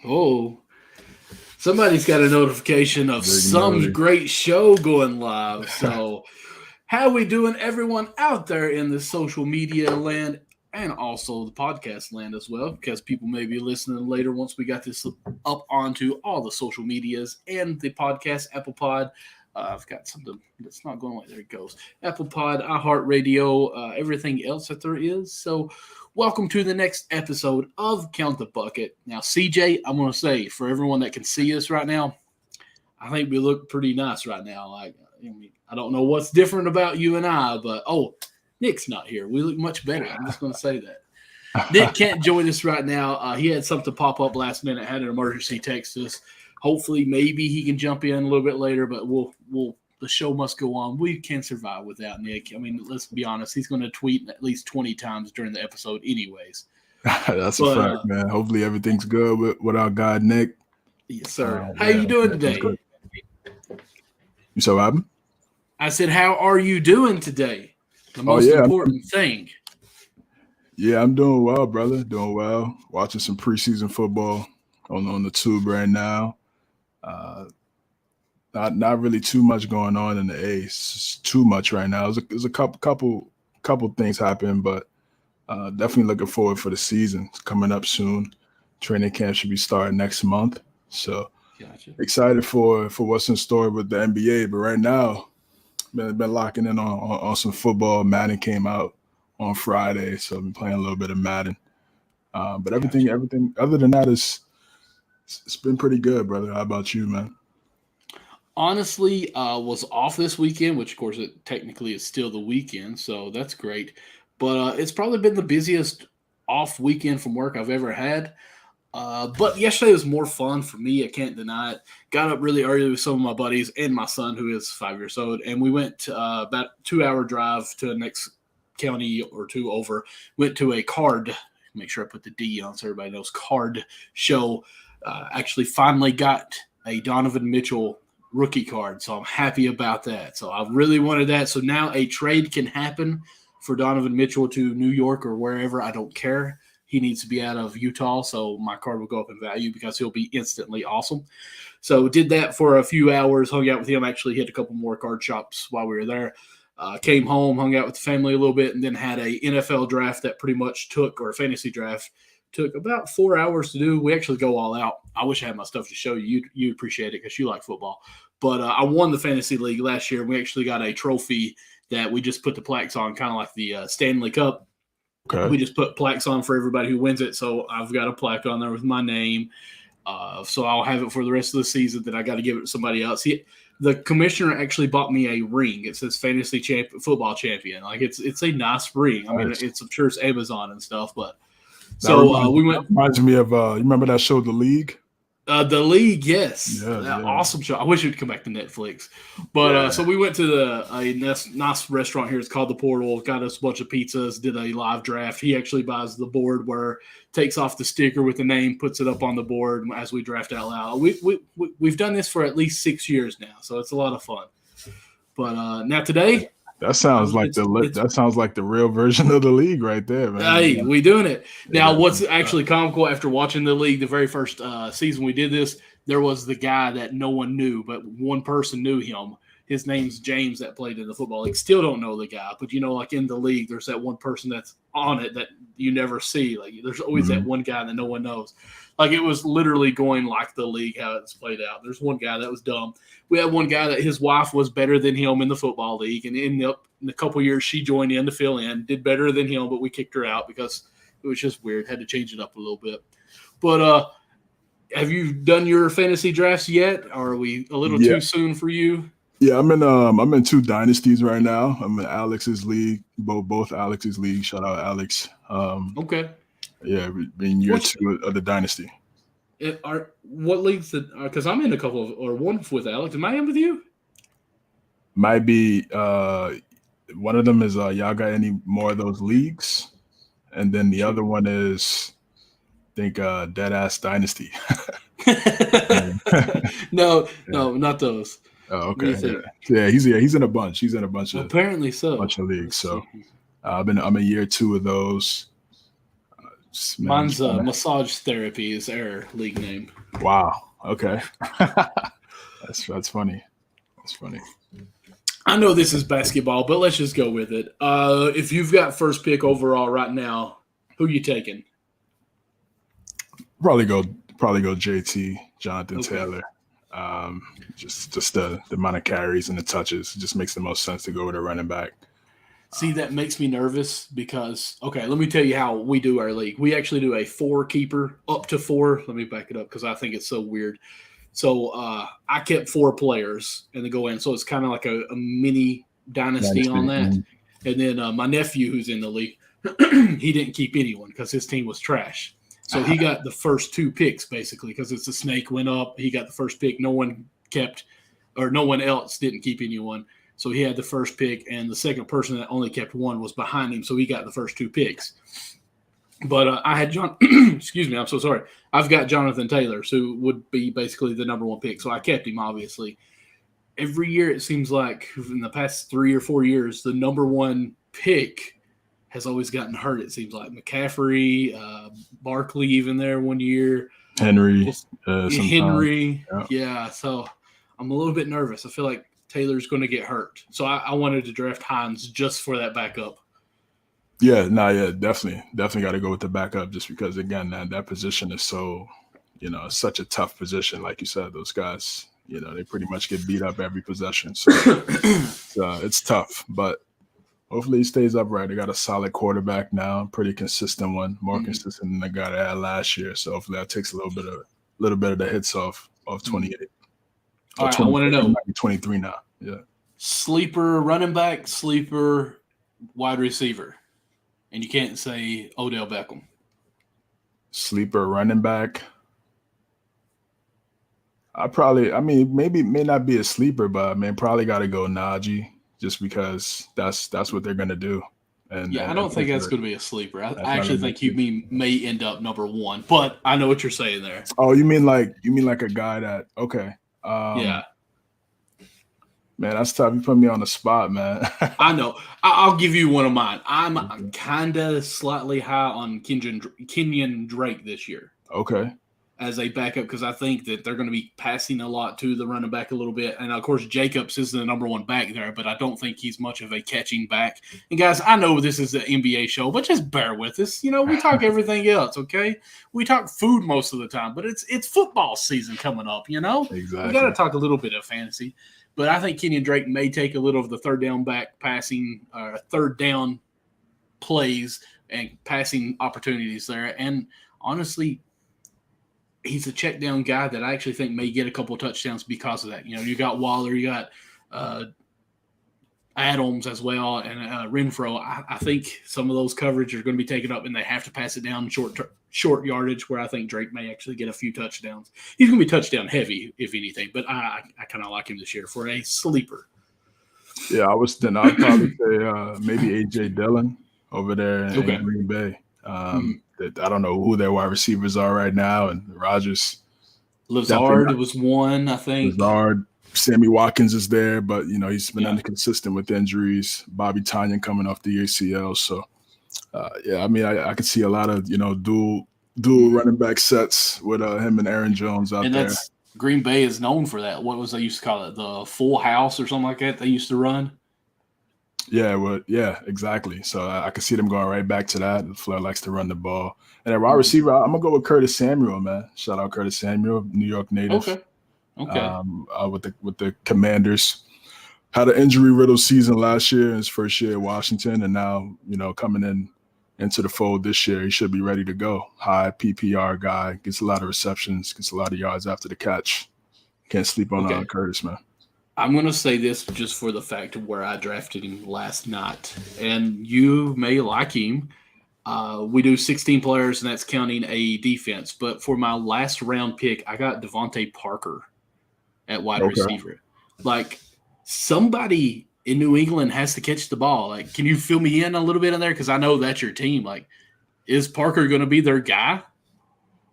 Oh, somebody's got a notification of Big some Nelly. great show going live. So, how we doing, everyone out there in the social media land and also the podcast land as well? Because people may be listening later once we got this up onto all the social medias and the podcast, Apple Pod. I've got something that's not going like there. It goes Apple Pod, iHeartRadio, everything else that there is. So, welcome to the next episode of Count the Bucket. Now, CJ, I'm going to say for everyone that can see us right now, I think we look pretty nice right now. I don't know what's different about you and I, but Nick's not here. We look much better. I'm just going to say that. Nick can't join us right now. He had something pop up last minute, had an emergency text us. Hopefully, maybe he can jump in a little bit later, but the show must go on. We can't survive without Nick. I mean, let's be honest. He's going to tweet at least 20 times during the episode anyways. That's a fact, man. Hopefully everything's good with our guy, Nick. Yes, sir. How you doing today? You said what happened? I said, how are you doing today? The most important thing. Yeah, I'm doing well, brother. Doing well. Watching some preseason football on the tube right now. Not really too much going on in the A's. Too much right now. There's a couple things happening, but definitely looking forward for the season. It's coming up soon. Training camp should be starting next month. So excited for what's in store with the NBA. But right now, been locking in on some football. Madden came out on Friday, so I've been playing a little bit of Madden. But everything other than that it's been pretty good, brother. How about you, man? Honestly, was off this weekend, which of course it technically is still the weekend, so that's great. But it's probably been the busiest off weekend from work I've ever had. But yesterday was more fun for me. I can't deny it. Got up really early with some of my buddies and my son, who is 5 years old, and we went about 2 hour drive to the next county or two over. Went to a card. Make sure I put the D on so everybody knows. Card show. Actually, finally got a Donovan Mitchell rookie card, so I'm happy about that. So I really wanted that. So now a trade can happen for Donovan Mitchell to New York or wherever. I don't care. He needs to be out of Utah, so my card will go up in value because he'll be instantly awesome. So did that for a few hours, hung out with him, actually hit a couple more card shops while we were there. Came home, hung out with the family a little bit, and then had a NFL draft that pretty much took, or a fantasy draft, took about 4 hours to do. We actually go all out. I wish I had my stuff to show you. You'd appreciate it because you like football. But I won the fantasy league last year. We actually got a trophy that we just put the plaques on, kind of like the Stanley Cup. Okay. We just put plaques on for everybody who wins it. So I've got a plaque on there with my name. So I'll have it for the rest of the season. That I got to give it to somebody else. The commissioner actually bought me a ring. It says fantasy football champion. Like it's a nice ring. I mean, I'm sure it's Amazon and stuff, but we went. Reminds me of you remember that show, The League? The League, yes. Awesome show. I wish it would come back to Netflix. But so we went to a nice restaurant here. It's called The Portal. Got us a bunch of pizzas, did a live draft. He actually buys the board where takes off the sticker with the name, puts it up on the board as we draft out loud. We've done this for at least 6 years now, so it's a lot of fun. But now today, that sounds like the real version of The League right there, man. Hey, we doing it. Now, what's actually comical after watching The League, the very first season we did this, there was the guy that no one knew, but one person knew him. His name's James that played in the football league. Still don't know the guy, but like in the league, there's that one person that's on it that you never see. Like there's always that one guy that no one knows. Like it was literally going like the league, how it's played out. There's one guy that was dumb. We had one guy that his wife was better than him in the football league, and in a couple of years she joined in to fill in, did better than him, but we kicked her out because it was just weird. Had to change it up a little bit. But have you done your fantasy drafts yet? Or are we a little too soon for you? Yeah, I'm in 2 dynasties right now. I'm in Alex's league, both Alex's league. Shout out Alex. Okay. Yeah, being year 2 of the dynasty. What leagues? Because I'm in a couple of, or one with Alex. Am I in with you? Might be. One of them is y'all got any more of those leagues, and then the other one is, I think, Dead Ass Dynasty. No, not those. Oh, okay. Yeah, he's in a bunch. He's in a bunch of apparently so. Bunch of leagues. So I'm in year 2 of those. Man, Mine's Massage Therapy is our league name. wow. Okay. That's funny. That's funny. I know this is basketball, but let's just go with it. If you've got first pick overall right now, who you taking? Probably go JT, Jonathan Okay. Taylor. Just the amount of carries and the touches, it just makes the most sense to go with a running back. See, that makes me nervous because, okay, let me tell you how we do our league. We actually do a 4 keeper, up to 4. Let me back it up because I think it's so weird. So I kept 4 players and they go in. So it's kind of like a mini dynasty on that. And then my nephew, who's in the league, he didn't keep anyone because his team was trash. So he got the first 2 picks basically because it's a snake went up. He got the first pick. No one else didn't keep anyone. So he had the first pick, and the second person that only kept 1 was behind him. So he got the first 2 picks. But I had excuse me, I'm so sorry. I've got Jonathan Taylor, who would be basically the number 1 pick. So I kept him, obviously. Every year, it seems like in the past 3 or 4 years, the number 1 pick has always gotten hurt. It seems like McCaffrey, Barkley, even there one year. Henry. Yeah. So I'm a little bit nervous. I feel like Taylor's going to get hurt. So I wanted to draft Hines just for that backup. Yeah, definitely got to go with the backup just because, again, that position is so, such a tough position. Like you said, those guys, they pretty much get beat up every possession. So it's tough, but hopefully he stays upright. They got a solid quarterback now, pretty consistent one, more consistent than the guy they had last year. So hopefully that takes a little bit of the hits off 28. All right, I want to know. 23 now. Yeah. Sleeper running back, sleeper wide receiver. And you can't say Odell Beckham. Sleeper running back. Maybe it may not be a sleeper, but probably got to go Najee just because that's what they're going to do. And I don't think that's going to be a sleeper. I actually think he may end up number 1, but I know what you're saying there. Oh, you mean like a guy that, okay. Yeah. Man, that's tough. You put me on the spot, man. I know. I'll give you one of mine. I'm kind of slightly high on Kenyon Drake this year. Okay. As a backup because I think that they're going to be passing a lot to the running back a little bit. And, of course, Jacobs is the number 1 back there, but I don't think he's much of a catching back. And, guys, I know this is an NBA show, but just bear with us. We talk everything else, okay? We talk food most of the time, but it's football season coming up, Exactly. We got to talk a little bit of fantasy. But I think Kenyon Drake may take a little of the third down back passing, third down plays and passing opportunities there. And, honestly, he's a check down guy that I actually think may get a couple of touchdowns because of that. You got Waller, you got Adams as well, and Renfro. I think some of those coverage are going to be taken up, and they have to pass it down short yardage, where I think Drake may actually get a few touchdowns. He's going to be touchdown heavy, if anything, but I kind of like him this year for a sleeper. Yeah, I'd probably say maybe A.J. Dillon over there in Green Bay. I don't know who their wide receivers are right now, and Rodgers. Lazard was one, I think. Lazard, Sammy Watkins is there, but he's been inconsistent with injuries. Bobby Tonyan coming off the ACL, so I could see a lot of dual running back sets with him and Aaron Jones out there. Green Bay is known for that. What was they used to call it? The full house or something like that they used to run? Yeah, exactly. So I could see them going right back to that. Flair likes to run the ball. And at wide receiver, I'm going to go with Curtis Samuel, man. Shout out Curtis Samuel, New York native. Okay. With the Commanders. Had an injury-riddled season last year in his first year at Washington, and now, coming into the fold this year, he should be ready to go. High PPR guy, gets a lot of receptions, gets a lot of yards after the catch. Can't sleep on Curtis, man. I'm going to say this just for the fact of where I drafted him last night, and you may like him. We do 16 players, and that's counting a defense. But for my last round pick, I got Devontae Parker at wide receiver. Like, somebody in New England has to catch the ball. Like, can you fill me in a little bit in there? Because I know that's your team. Like, is Parker going to be their guy?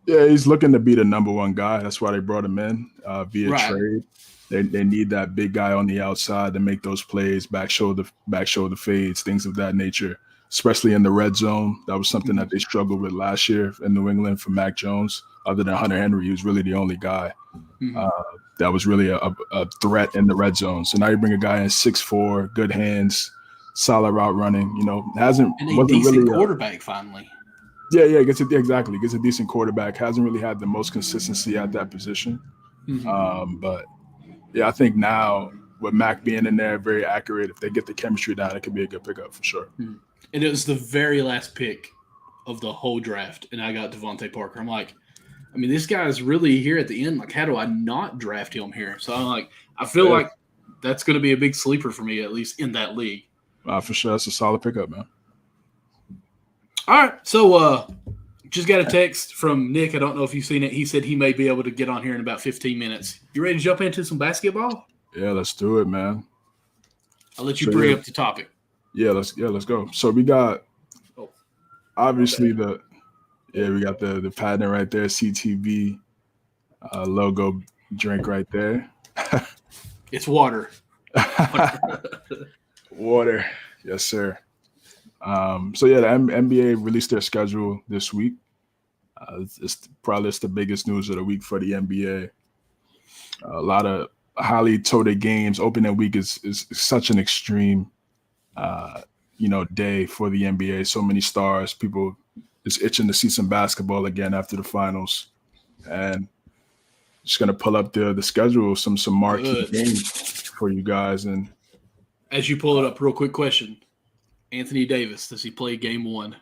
Yeah, he's looking to be the number 1 guy. That's why they brought him in via trade. They need that big guy on the outside to make those plays, back shoulder fades, things of that nature. especially in the red zone. That was something that they struggled with last year in New England for Mac Jones. Other than Hunter Henry, he was really the only guy that was really a threat in the red zone. So now you bring a guy in 6'4", good hands, solid route running. You know, and a decent quarterback finally. Yeah, gets a decent quarterback. Hasn't really had the most consistency at that position. But yeah, I think now with Mac being in there, very accurate. If they get the chemistry down, it could be a good pickup for sure. And it was the very last pick of the whole draft, and I got Devontae Parker. I'm like, I mean, this guy's really here at the end. Like, how do I not draft him here? So I'm like, I feel like that's going to be a big sleeper for me, at least in that league. For sure, that's a solid pickup, man. All right, so just got a text from Nick. I don't know if you've seen it. He said he may be able to get on here in about 15 minutes. You ready to jump into some basketball? Yeah, let's do it, man. I'll let you bring up the topic. Yeah, let's go. So we got obviously we got the patent right there, CTB logo drink right there. It's water. Water, yes, sir. So yeah, the NBA released their schedule this week. It's probably the biggest news of the week for the NBA. A lot of highly touted games. Opening week is such an extreme, day for the NBA. So many stars. People is itching to see some basketball again after the finals, and just gonna pull up the schedule, some marquee games for you guys. And as you pull it up, real quick question. Anthony Davis, does he play game one?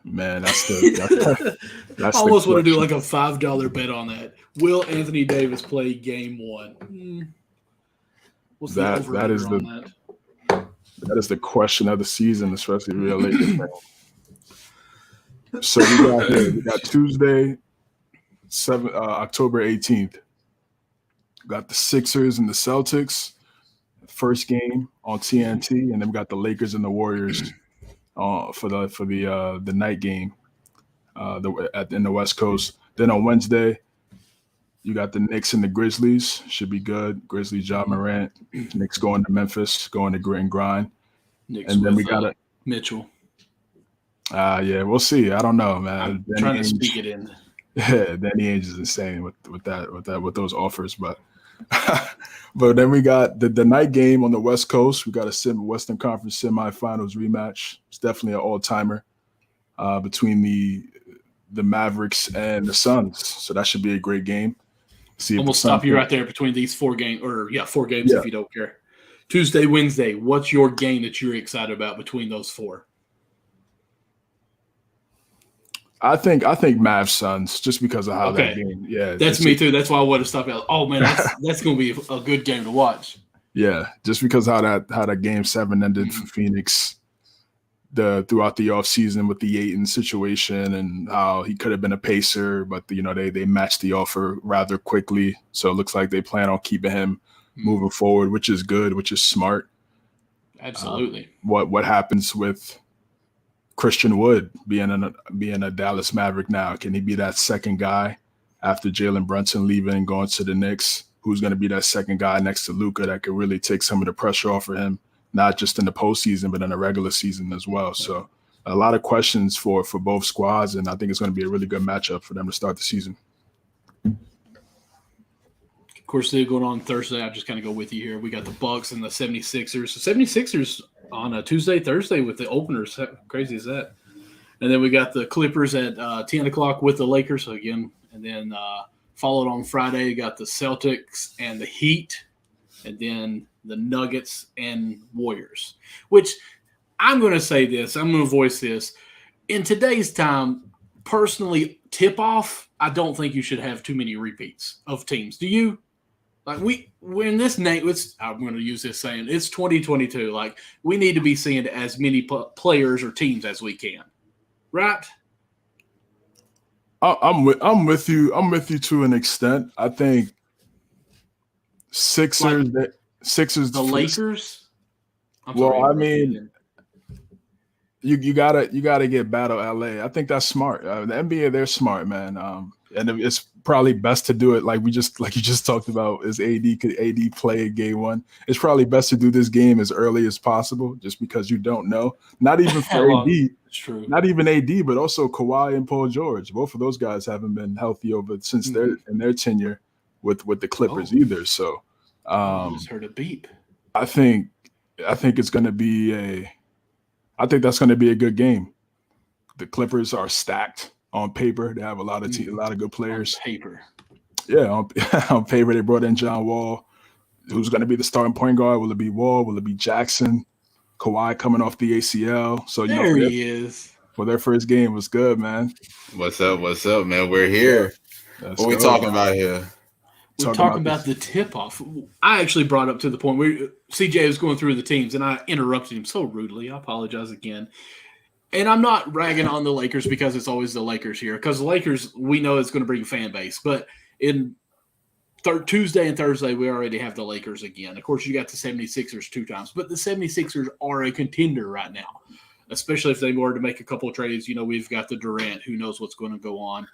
Man, that's I almost want to do like a $5 bet on that. Will Anthony Davis play game one? What's the over-under on that? That is the question of the season, especially real late. So we got Tuesday, October 18th. We got the Sixers and the Celtics. First game on TNT, and then we got the Lakers and the Warriors for the night game in the West Coast. Then on Wednesday, you got the Knicks and the Grizzlies. Should be good. Grizzlies, Ja Morant. Knicks going to Memphis, going to grit and grind. Knicks and then we got Mitchell. Yeah, we'll see. I don't know, man. I'm trying to speak it in. Yeah, Danny Ainge is insane with those offers, but. But then we got the night game on the West Coast. We got a Western Conference semifinals rematch. It's definitely an all-timer between the Mavericks and the Suns. So that should be a great game. I'm gonna stop you right there between these four games, if you don't care. Tuesday, Wednesday. What's your game that you're excited about between those four? I think Mavs Suns just because of how that game. Yeah, that's me too. That's why I want to stop out. Oh man, that's going to be a good game to watch. Yeah, just because how that game 7 ended for Phoenix. Throughout the offseason with the Ayton situation and how he could have been a pacer, but they matched the offer rather quickly. So it looks like they plan on keeping him moving forward, which is good, which is smart. Absolutely. What happens with Christian Wood being a Dallas Maverick now? Can he be that second guy after Jalen Brunson leaving and going to the Knicks? Who's going to be that second guy next to Luka that could really take some of the pressure off of him, not just in the postseason, but in the regular season as well? So a lot of questions for both squads, and I think it's going to be a really good matchup for them to start the season. Of course, they're going on Thursday. I'll just kind of go with you here. We got the Bucks and the 76ers. The 76ers on a Tuesday, Thursday with the openers. How crazy is that? And then we got the Clippers at 10 o'clock with the Lakers again. And then followed on Friday, you got the Celtics and the Heat. And then the Nuggets and Warriors, which I'm going to say this. I'm going to voice this. In today's time, personally, tip-off, I don't think you should have too many repeats of teams. Do you? Like we're in this name. I'm going to use this saying. It's 2022. Like we need to be seeing as many players or teams as we can, right? I'm with you. I'm with you to an extent. I think Sixers. The Lakers. I mean, you gotta get Battle LA. I think that's smart. The NBA, they're smart, man. And it's probably best to do it like you just talked about. Is could AD play game one? It's probably best to do this game as early as possible, just because you don't know. Not even for Well, AD, it's true. not even AD, but also Kawhi and Paul George. Both of those guys haven't been healthy since their tenure with the Clippers either. So I just heard a beep. I think it's going to be I think that's going to be a good game. The Clippers are stacked on paper. They have a lot of good players. On paper. Yeah, on paper they brought in John Wall. Who's going to be the starting point guard? Will it be Wall? Will it be Jackson? Kawhi coming off the ACL. So there he is. For their first game was good, man. What's up, man? We're here. What we talking about here? We're talking about the tip-off. I actually brought up to the point where CJ was going through the teams, and I interrupted him so rudely. I apologize again. And I'm not ragging on the Lakers because it's always the Lakers here. Because the Lakers, we know it's going to bring a fan base. But in Tuesday and Thursday, we already have the Lakers again. Of course, you got the 76ers 2 times. But the 76ers are a contender right now, especially if they were to make a couple of trades. You know, we've got the Durant. Who knows what's going to go on.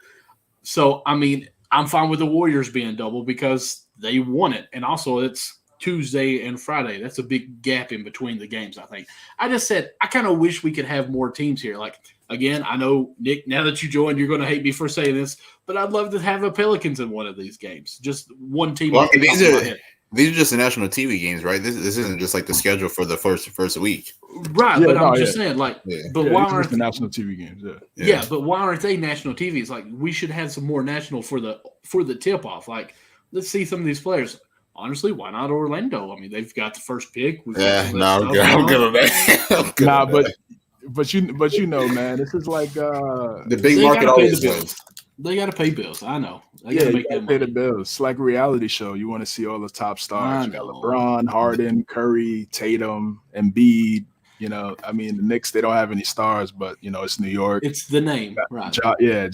So, I mean, I'm fine with the Warriors being double because they won it. And also, it's Tuesday and Friday. That's a big gap in between the games, I think. I just said I kind of wish we could have more teams here. Like, again, I know, Nick, now that you joined, you're going to hate me for saying this, but I'd love to have the Pelicans in one of these games. Just one team. Well, these are just the national TV games, right? This isn't just like the schedule for the first week. Right, but I'm just saying, like, but why aren't the national TV games? Yeah, but why aren't they national TV? It's like we should have some more national for the tip-off. Like, let's see some of these players. Honestly, why not Orlando? I mean, they've got the first pick. I'm good on that. But you know, man, this is like the big market always wins. They got to pay bills. I know. They got to pay the bills. It's like a reality show. You want to see all the top stars. You got LeBron, Harden, Curry, Tatum, Embiid. You know, I mean, the Knicks, they don't have any stars, but, you know, it's New York. It's the name, right?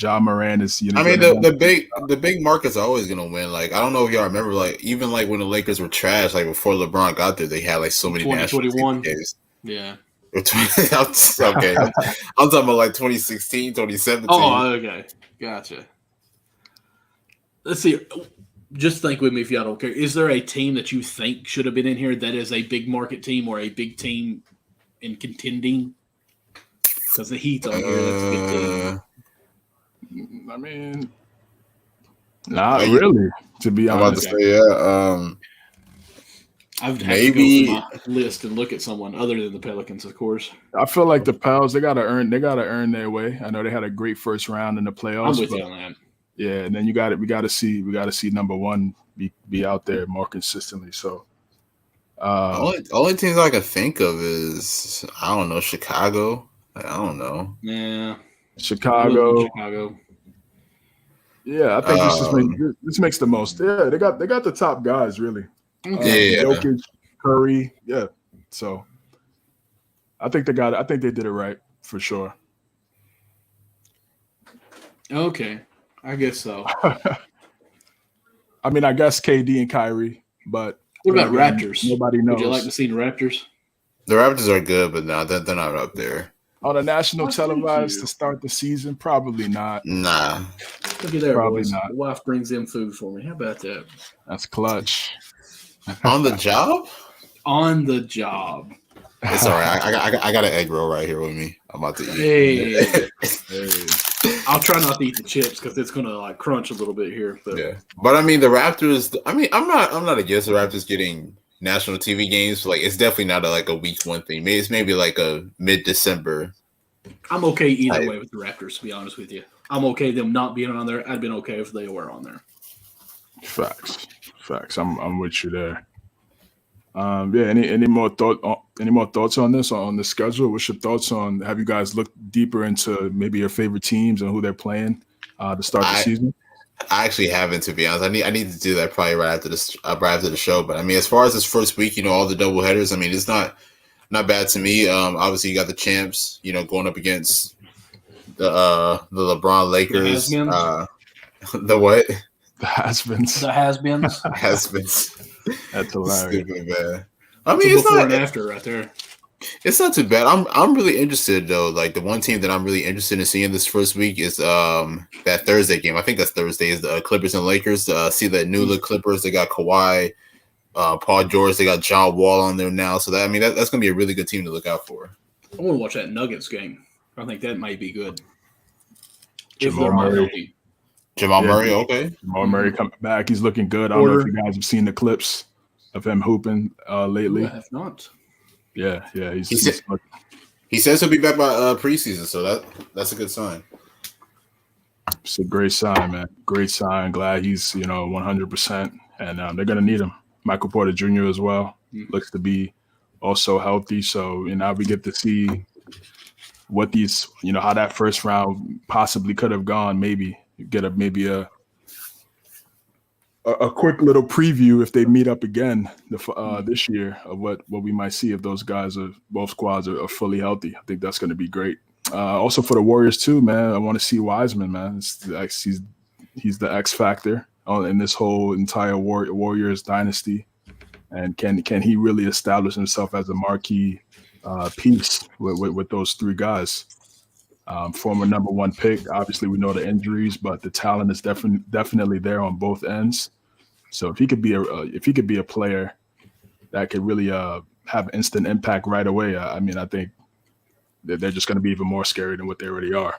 Ja Morant is, you know. I mean, the big market's always going to win. Like, I don't know if y'all remember, like, even, like, when the Lakers were trash, like, before LeBron got there, they had, like, so many national 2021. games. Yeah. Okay. I'm talking about, like, 2016, 2017. Oh, okay. Gotcha. Let's see. Just think with me if y'all don't care. Is there a team that you think should have been in here that is a big market team or a big team in contending? Because the Heat's on here. That's a good team. I mean, not really, to be honest. I'm about to say, I've maybe to go through my list and look at someone other than the Pelicans, of course. I feel like the Pels, they gotta earn their way. I know they had a great first round in the playoffs. I'm with you on that. Yeah, and then we got to see number one be out there more consistently. So only teams I can think of is, I don't know, Chicago. I don't know. Yeah, Chicago. Yeah, I think this makes the most. Yeah, they got the top guys really. Jokic, Curry. Yeah, so I think they got it. I think they did it right for sure. Okay. I guess so. I mean, I guess KD and Kyrie, but what about Raptors? Nobody knows. Would you like to see the Raptors? The Raptors are good, but no, they're not up there. On a national televised to start the season, probably not. Nah. Look at that, probably boys. not. The wife brings in food for me. How about that? That's clutch. On the job? On the job. It's all right. I got an egg roll right here with me. I'm about to eat. Hey. I'll try not to eat the chips because it's gonna like crunch a little bit here. But yeah, but I mean the Raptors. I mean I'm not against the Raptors getting national TV games. Like it's definitely not like a week one thing. Maybe like a mid-December. I'm okay either way with the Raptors. To be honest with you, I'm okay them not being on there. I'd been okay if they were on there. Facts. I'm with you there. Yeah. Any more thoughts on this, on the schedule? What's your thoughts on? Have you guys looked deeper into maybe your favorite teams and who they're playing to start the season? I actually haven't, to be honest. I need to do that probably right after the show. But I mean, as far as this first week, you know, all the double headers. I mean, it's not bad to me. Obviously, you got the champs, you know, going up against the LeBron Lakers. The what? The has-beens. The has-beens. Has-beens. That's hilarious. Stupid, man. I mean, it's before not and after right there. It's not too bad. I'm really interested though. Like the one team that I'm really interested in seeing this first week is that Thursday game. I think that's Thursday is the Clippers and Lakers. See that new look Clippers. They got Kawhi, Paul George. They got John Wall on there now. So that's gonna be a really good team to look out for. I want to watch that Nuggets game. I think that might be good. Jamal Murray. Jamal Murray, okay. Jamal Murray coming back. He's looking good. I don't know if you guys have seen the clips of him hooping lately. I have not. Yeah. He says he'll be back by preseason, so that's a good sign. It's a great sign, man. Great sign. Glad he's 100%, and they're gonna need him. Michael Porter Jr. as well looks to be also healthy. So now we get to see what these, how that first round possibly could have gone. Maybe get a quick little preview if they meet up again this year of what we might see if those guys both squads are fully healthy. I think that's going to be great. Also for the Warriors too, man. I want to see Wiseman, man. He's the X factor in this whole entire Warriors dynasty, and can he really establish himself as a marquee piece with those three guys? Former number one pick. Obviously, we know the injuries, but the talent is definitely there on both ends. So if he could be a player that could really have instant impact right away, I think that they're just going to be even more scary than what they already are.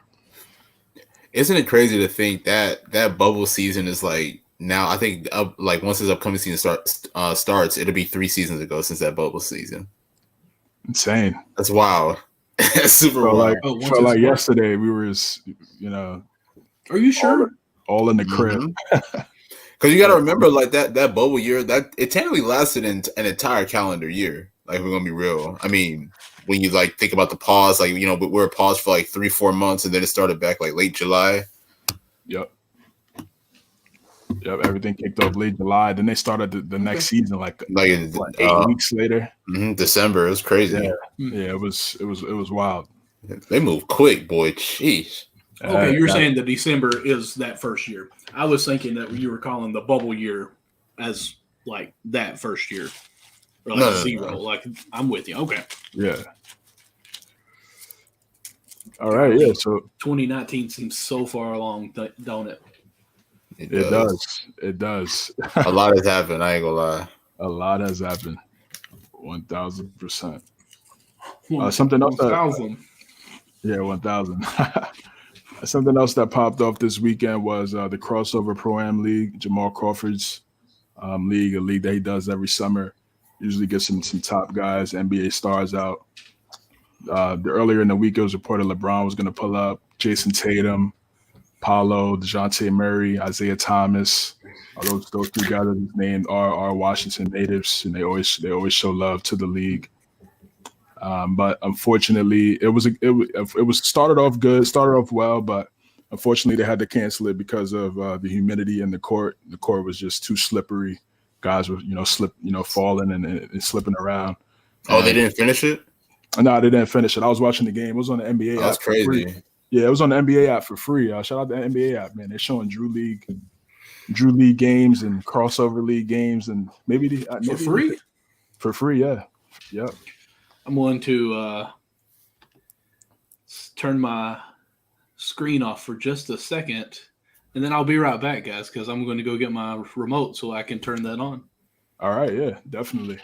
Isn't it crazy to think that bubble season is like now? I think like once this upcoming season starts, it'll be 3 seasons ago since that bubble season. Insane. That's wild. That's super wild. Felt like yesterday we were, Are you sure? All in the crib. Because you got to remember, like that bubble year, that it technically lasted an entire calendar year. Like we're gonna be real. I mean, when you like think about the pause, like but we were paused for like 3-4 months, and then it started back like late July. Yep. Everything kicked off late July. Then they started the next season like 8 weeks later. December. It was crazy. Yeah. It was wild. They moved quick, boy. Jeez. Okay, you're saying that December is that first year. I was thinking that you were calling the bubble year as like that first year. Or like zero. No. Like I'm with you. Okay. Yeah. All right. Yeah. So 2019 seems so far along, don't it? It does. It does. A lot has happened. I ain't gonna lie. A lot has happened. 1,000%. Something else. 1,000. 1,000. Something else that popped off this weekend was the Crawsover Pro-Am League, Jamal Crawford's league, a league that he does every summer. Usually gets some top guys, NBA stars out. Earlier in the week, it was reported LeBron was going to pull up, Jason Tatum, Paolo, DeJounte Murray, Isaiah Thomas. Those 3 guys that he's named are Washington natives, and they always show love to the league. But unfortunately, it was started off good, started off well, but unfortunately they had to cancel it because of the humidity in the court. The court was just too slippery. Guys were falling and slipping around. Oh, they didn't finish it? No, they didn't finish it. I was watching the game. It was on the NBA app. That's crazy. Yeah, it was on the NBA app for free. Shout out to the NBA app, man. They're showing Drew League games and Crossover League games, and maybe for free. For free, yeah. Yep. I'm going to turn my screen off for just a second, and then I'll be right back, guys, because I'm going to go get my remote so I can turn that on. All right, yeah, definitely.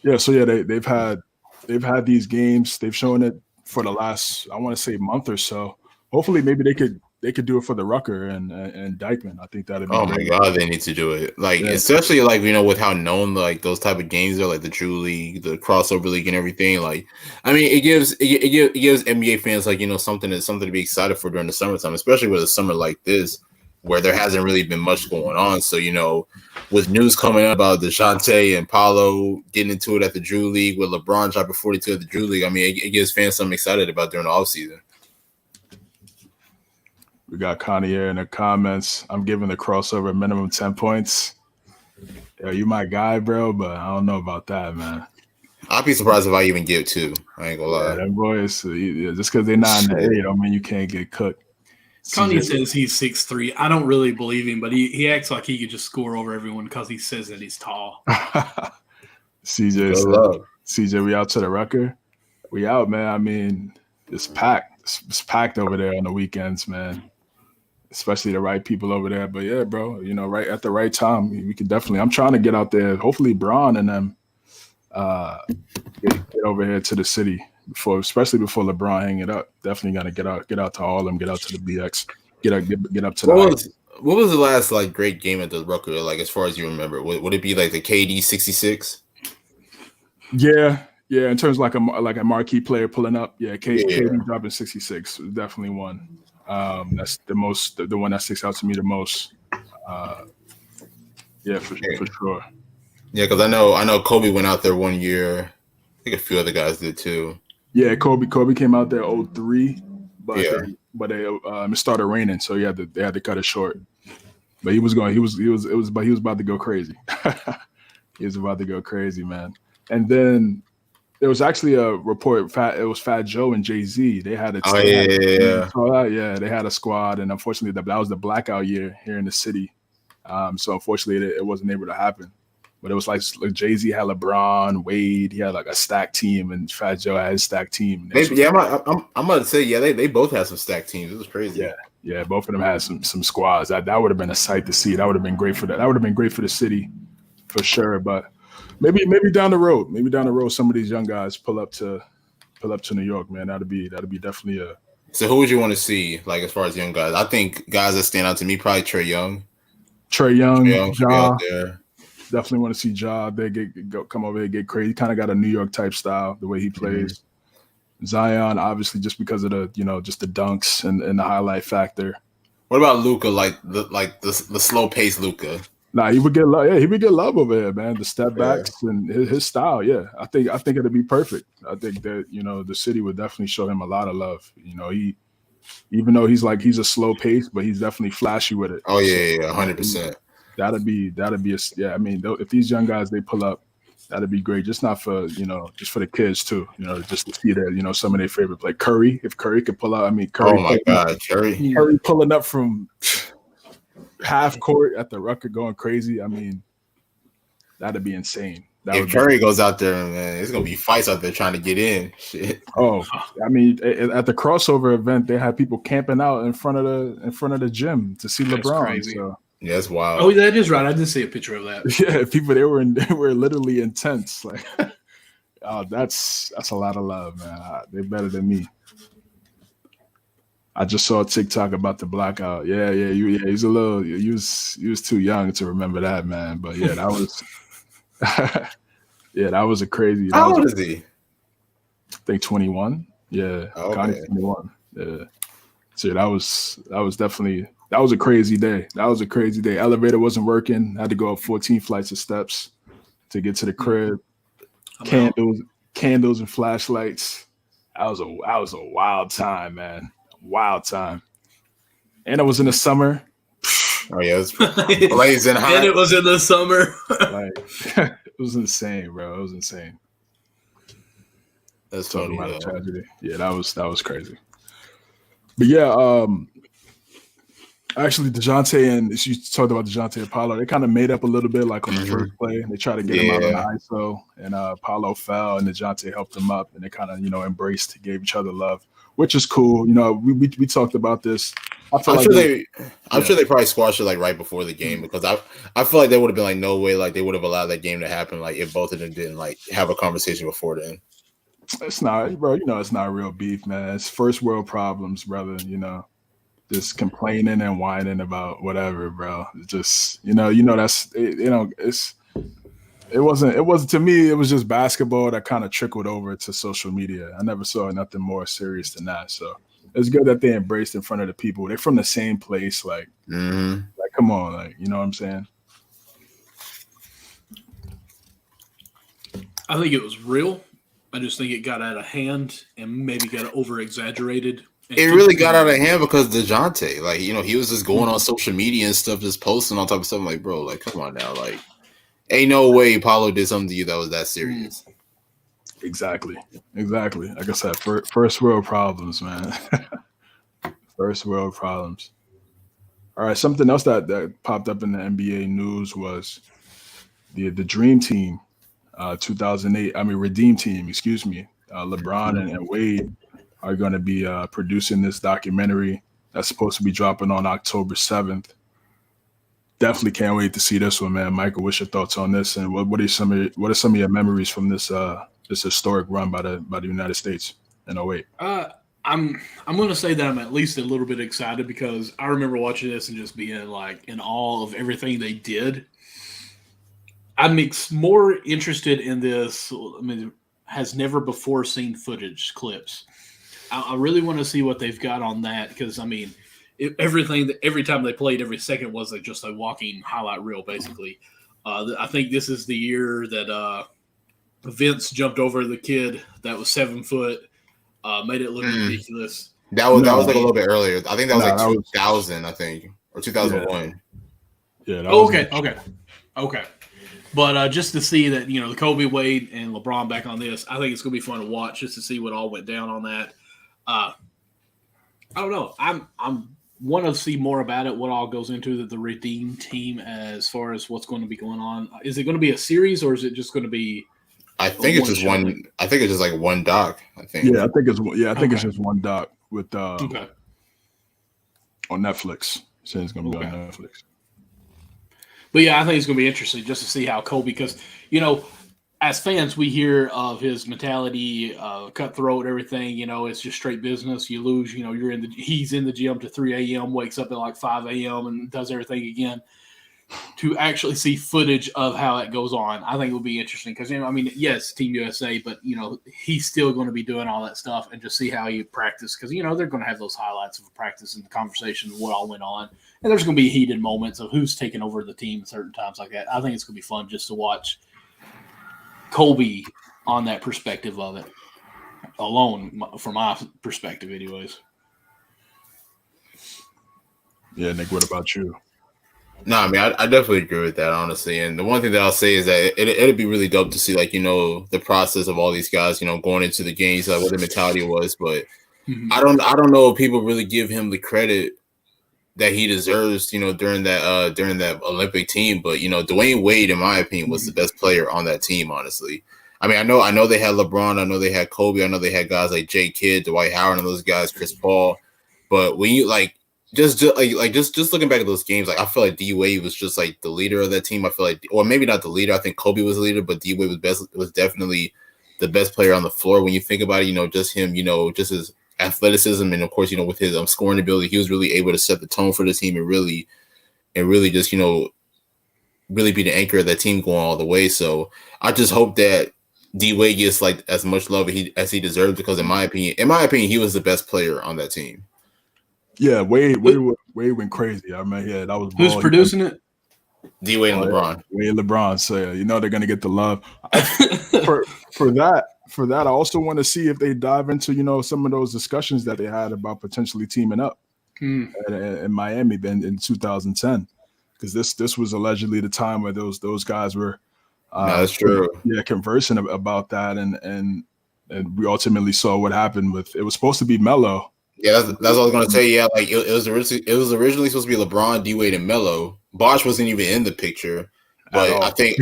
They've had these games. They've shown it for the last, I want to say, month or so. Hopefully, maybe they could do it for the Rucker and Dykeman. I think that'd be great. My God, they need to do it. Especially with how known like those type of games are, like the Drew League, the Crossover League, and everything. Like, I mean, it gives NBA fans something to be excited for during the summertime, especially with a summer like this where there hasn't really been much going on. So with news coming out about DeJounte and Paolo getting into it at the Drew League, with LeBron dropping 42 at the Drew League, I mean, it gives fans something excited about during the offseason. We got Connie here in the comments. I'm giving the Crossover minimum 10 points. Yo, you my guy, bro, but I don't know about that, man. I'd be surprised if I even give 2. I ain't gonna lie. Them boys, just because they're not in the A, don't mean you can't get cooked. Connie says he's 6'3". I don't really believe him, but he acts like he could just score over everyone because he says that he's tall. CJ CJ, we out to the Rucker. We out, man. I mean, it's packed. It's packed over there on the weekends, man. Especially the right people over there. But yeah, bro, right at the right time, we could definitely. I'm trying to get out there. Hopefully, Braun and them get over here to the city especially before LeBron hang it up. Definitely gonna get out to Harlem, get out to the BX, get up to what was the last like great game at the Rucker? Like as far as you remember, would it be like the KD 66? Yeah. In terms of like a marquee player pulling up, KD dropping 66 was definitely one. That's the one that sticks out to me the most. For sure. Yeah, because I know Kobe went out there one year. I think a few other guys did too. Yeah, Kobe came out there 03, but it started raining, so they had to cut it short. But he was about to go crazy. He was about to go crazy, man. And then there was actually a report. It was Fat Joe and Jay-Z. They had they had a squad, and unfortunately, that was the blackout year here in the city. So unfortunately, it wasn't able to happen. But it was like Jay-Z had LeBron, Wade. He had like a stacked team, and Fat Joe had his stacked team. I'm gonna say they both had some stacked teams. It was crazy. Yeah, both of them had some squads. That would have been a sight to see. That would have been great for that. That would have been great for the city, for sure. But maybe down the road, some of these young guys pull up to New York, man. That'd be definitely a. So who would you want to see, like as far as young guys? I think guys that stand out to me probably Trae Young, Ja. Definitely want to see Ja. They come over here, get crazy. Kind of got a New York type style, the way he plays. Zion, obviously, just because of the just the dunks and the highlight factor. What about Luka? Like the slow pace Luka. Nah, he would get love. Yeah, he would get love over here, man. The step backs and his style. Yeah, I think it'd be perfect. I think that the city would definitely show him a lot of love. He, even though he's a slow pace, but he's definitely flashy with it. Oh yeah, 100%. That'd be I mean, if these young guys they pull up, that'd be great. Just not for just for the kids too. Just to see that some of their favorite play. Curry, if Curry could pull out. I mean, Curry. Oh my God, Curry pulling up from half court at the Rucker going crazy. I mean, that'd be insane. If Curry goes out there, man, it's gonna be fights out there trying to get in. Shit. Oh, I mean, at the Crawsover event, they had people camping out in front of the gym to see LeBron. Crazy. So. Yeah, that's wild. Oh, that is right. I did see a picture of that. Yeah, people they were literally intense. Like, oh, that's a lot of love, man. They're better than me. I just saw a TikTok about the blackout. Yeah. He's a little. He was too young to remember that, man. But yeah, that was. Yeah, that was a crazy. How old is he? I think 21. Yeah, oh, okay. 21. Yeah. So that was definitely. That was a crazy day. Elevator wasn't working. I had to go up 14 flights of steps to get to the crib. Candles and flashlights. That was a wild time, man. Wild time. And it was in the summer. Oh yeah, it was blazing hot. And it was in the summer. It was insane, bro. It was insane. That's funny. Tragedy. Yeah, that was crazy. But yeah, actually, DeJounte and she talked about DeJounte and Paolo. They kind of made up a little bit, like on the first play. They tried to get him out of the ISO, and Paolo fell, and DeJounte helped him up, and they kind of embraced, gave each other love, which is cool. We talked about this. I'm sure they probably squashed it like right before the game because I feel like there would have been like no way like they would have allowed that game to happen like if both of them didn't like have a conversation before then. It's not, bro. It's not real beef, man. It's first world problems, brother. Just complaining and whining about whatever, bro. It's just, that's, it wasn't to me. It was just basketball that kind of trickled over to social media. I never saw nothing more serious than that. So it's good that they embraced in front of the people. They're from the same place. Like, like, come on, like, you know what I'm saying? I think it was real. I just think it got out of hand and maybe got over exaggerated. It really got out of hand because DeJounte, like, he was just going on social media and stuff, just posting all type of stuff. I'm like, bro, like, come on now. Like, ain't no way Paulo did something to you that was that serious. Exactly. Like I said, first world problems, man. First world problems. All right, something else that popped up in the NBA news was the Dream Team. 2008. Redeem Team. Excuse me. LeBron and Wade are going to be producing this documentary that's supposed to be dropping on October 7th. Definitely can't wait to see this one, man. Michael, what's your thoughts on this, and what are some of your memories from this this historic run by the United States in 08? I'm going to say that I'm at least a little bit excited because I remember watching this and just being like in awe of everything they did. I'm more interested in this. Has never before seen footage clips. I really want to see what they've got on that because every time they played, every second was just a walking highlight reel, basically. I think this is the year that Vince jumped over the kid that was 7 foot, made it look ridiculous. That was like a little bit earlier. I think that was 2000, I think, or 2001. Yeah. Okay. But just to see that, the Kobe, Wade, and LeBron back on this, I think it's going to be fun to watch just to see what all went down on that. I don't know. I'm want to see more about it, what all goes into the Redeem Team as far as what's going to be going on. Is it going to be a series or is it just going to be I think it's just one. I think it's just like one doc. I think. Yeah, I think it's just one doc with on Netflix. Saying it's going to be on Netflix. But yeah, I think it's going to be interesting just to see how Kobe, because as fans we hear of his mentality, cutthroat, everything. It's just straight business. You lose, he's in the gym to 3 a.m., wakes up at like 5 a.m. and does everything again. To actually see footage of how it goes on, I think it will be interesting because yes, Team USA, but he's still going to be doing all that stuff and just see how you practice because they're going to have those highlights of practice and the conversation of what all went on, and there's going to be heated moments of who's taking over the team at certain times like that. I think it's going to be fun just to watch Kobe on that perspective of it alone, from my perspective, anyways. Yeah, Nick, what about you? No, I definitely agree with that, honestly. And the one thing that I'll say is that it'd be really dope to see, the process of all these guys, going into the games, what their mentality was. But I don't know if people really give him the credit that he deserves, during that Olympic team. But Dwayne Wade, in my opinion, was the best player on that team. Honestly, I know they had LeBron, I know they had Kobe, I know they had guys like Jay Kidd, Dwight Howard, and those guys, Chris Paul. But when you just looking back at those games, I feel like D Wade was just like the leader of that team. I feel like, or maybe not the leader. I think Kobe was the leader, but D Wade was definitely the best player on the floor. When you think about it, just him, just his athleticism, and of course, with his scoring ability, he was really able to set the tone for the team and really just really be the anchor of that team going all the way. So I just hope that D Wade gets as much love as he deserves, because in my opinion, he was the best player on that team. Yeah, Wade went crazy. That was who's producing it? D Wade and LeBron. Wade and LeBron. So they're gonna get the love. For that, I also want to see if they dive into some of those discussions that they had about potentially teaming up in Miami in 2010, because this was allegedly the time where those guys were. That's true. Yeah, conversing about that, and we ultimately saw what happened with. It was supposed to be Melo. Yeah, that's what I was gonna say. Yeah, it was originally supposed to be LeBron, D Wade, and Melo. Bosh wasn't even in the picture, but I think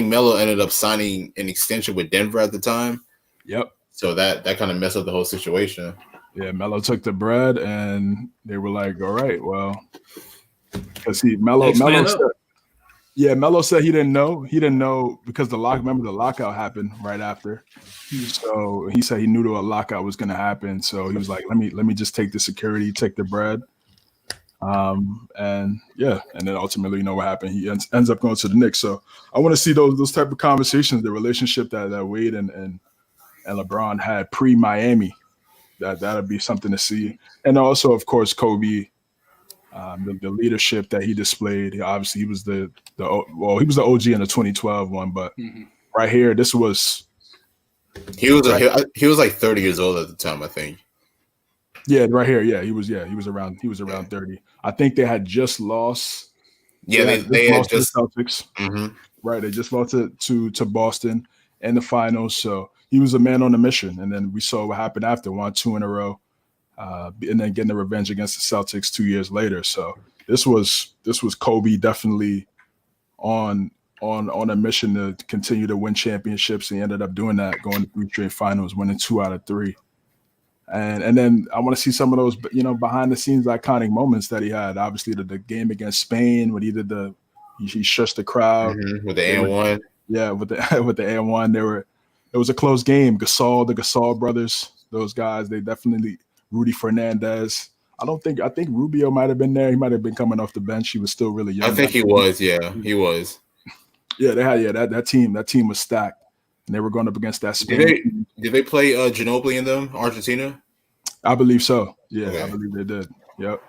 Melo ended up signing an extension with Denver at the time. Yep. So that kind of messed up the whole situation. Yeah, Melo took the bread, and they were like, "All right, well," because Melo said he didn't know. He didn't know because the lockout happened right after. So he said he knew a lockout was going to happen. So he was like, let me just take the security, take the bread. And then ultimately, what happened? He ends up going to the Knicks. So I want to see those type of conversations, the relationship that Wade and LeBron had pre-Miami. That'd be something to see. And also, of course, Kobe, the leadership that he displayed. Obviously, he was the OG in the 2012 one, but right here, this was. He was like 30 years old at the time, I think. Yeah, right here. Yeah, he was around 30. I think they had just lost. Yeah, they had lost just to the Celtics. Right, they just lost to Boston in the finals. So he was a man on a mission, and then we saw what happened after. Won 2 in a row, and then getting the revenge against the Celtics 2 years later. So this was Kobe definitely on on a mission to continue to win championships. He ended up doing that, going to 3 straight finals, winning 2 out of 3. And then I want to see some of those, behind the scenes iconic moments that he had. Obviously, the game against Spain when he did he shushed the crowd with the and-1. Yeah, with the with the and-1. It was a close game. the Gasol brothers, those guys, they definitely. Rudy Fernandez. I think Rubio might have been there. He might have been coming off the bench. He was still really young. I think he was. Yeah, he was. Yeah, they had that team. That team was stacked, and they were going up against that Spain. Did they play Ginobili in them, Argentina? I believe so. Yeah, okay. I believe they did. Yep.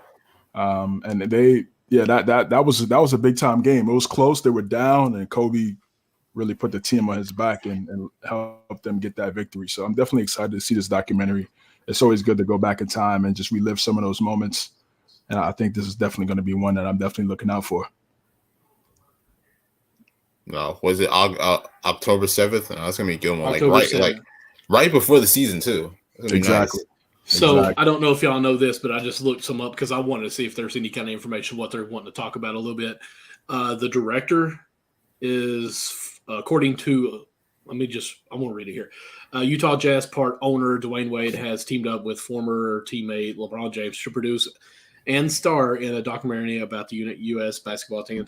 And that was a big time game. It was close. They were down, and Kobe really put the team on his back and helped them get that victory. So I'm definitely excited to see this documentary. It's always good to go back in time and just relive some of those moments. And I think this is definitely going to be one that I'm definitely looking out for. No, was it October 7th? No, that's going to be a good one. October 7th. Right before the season, too. Exactly. Nice. So I don't know if y'all know this, but I just looked some up because I wanted to see if there's any kind of information, what they're wanting to talk about a little bit. The director is, according to, I won't read it here. Utah Jazz part owner Dwayne Wade has teamed up with former teammate LeBron James to produce and star in a documentary about the U.S. basketball team,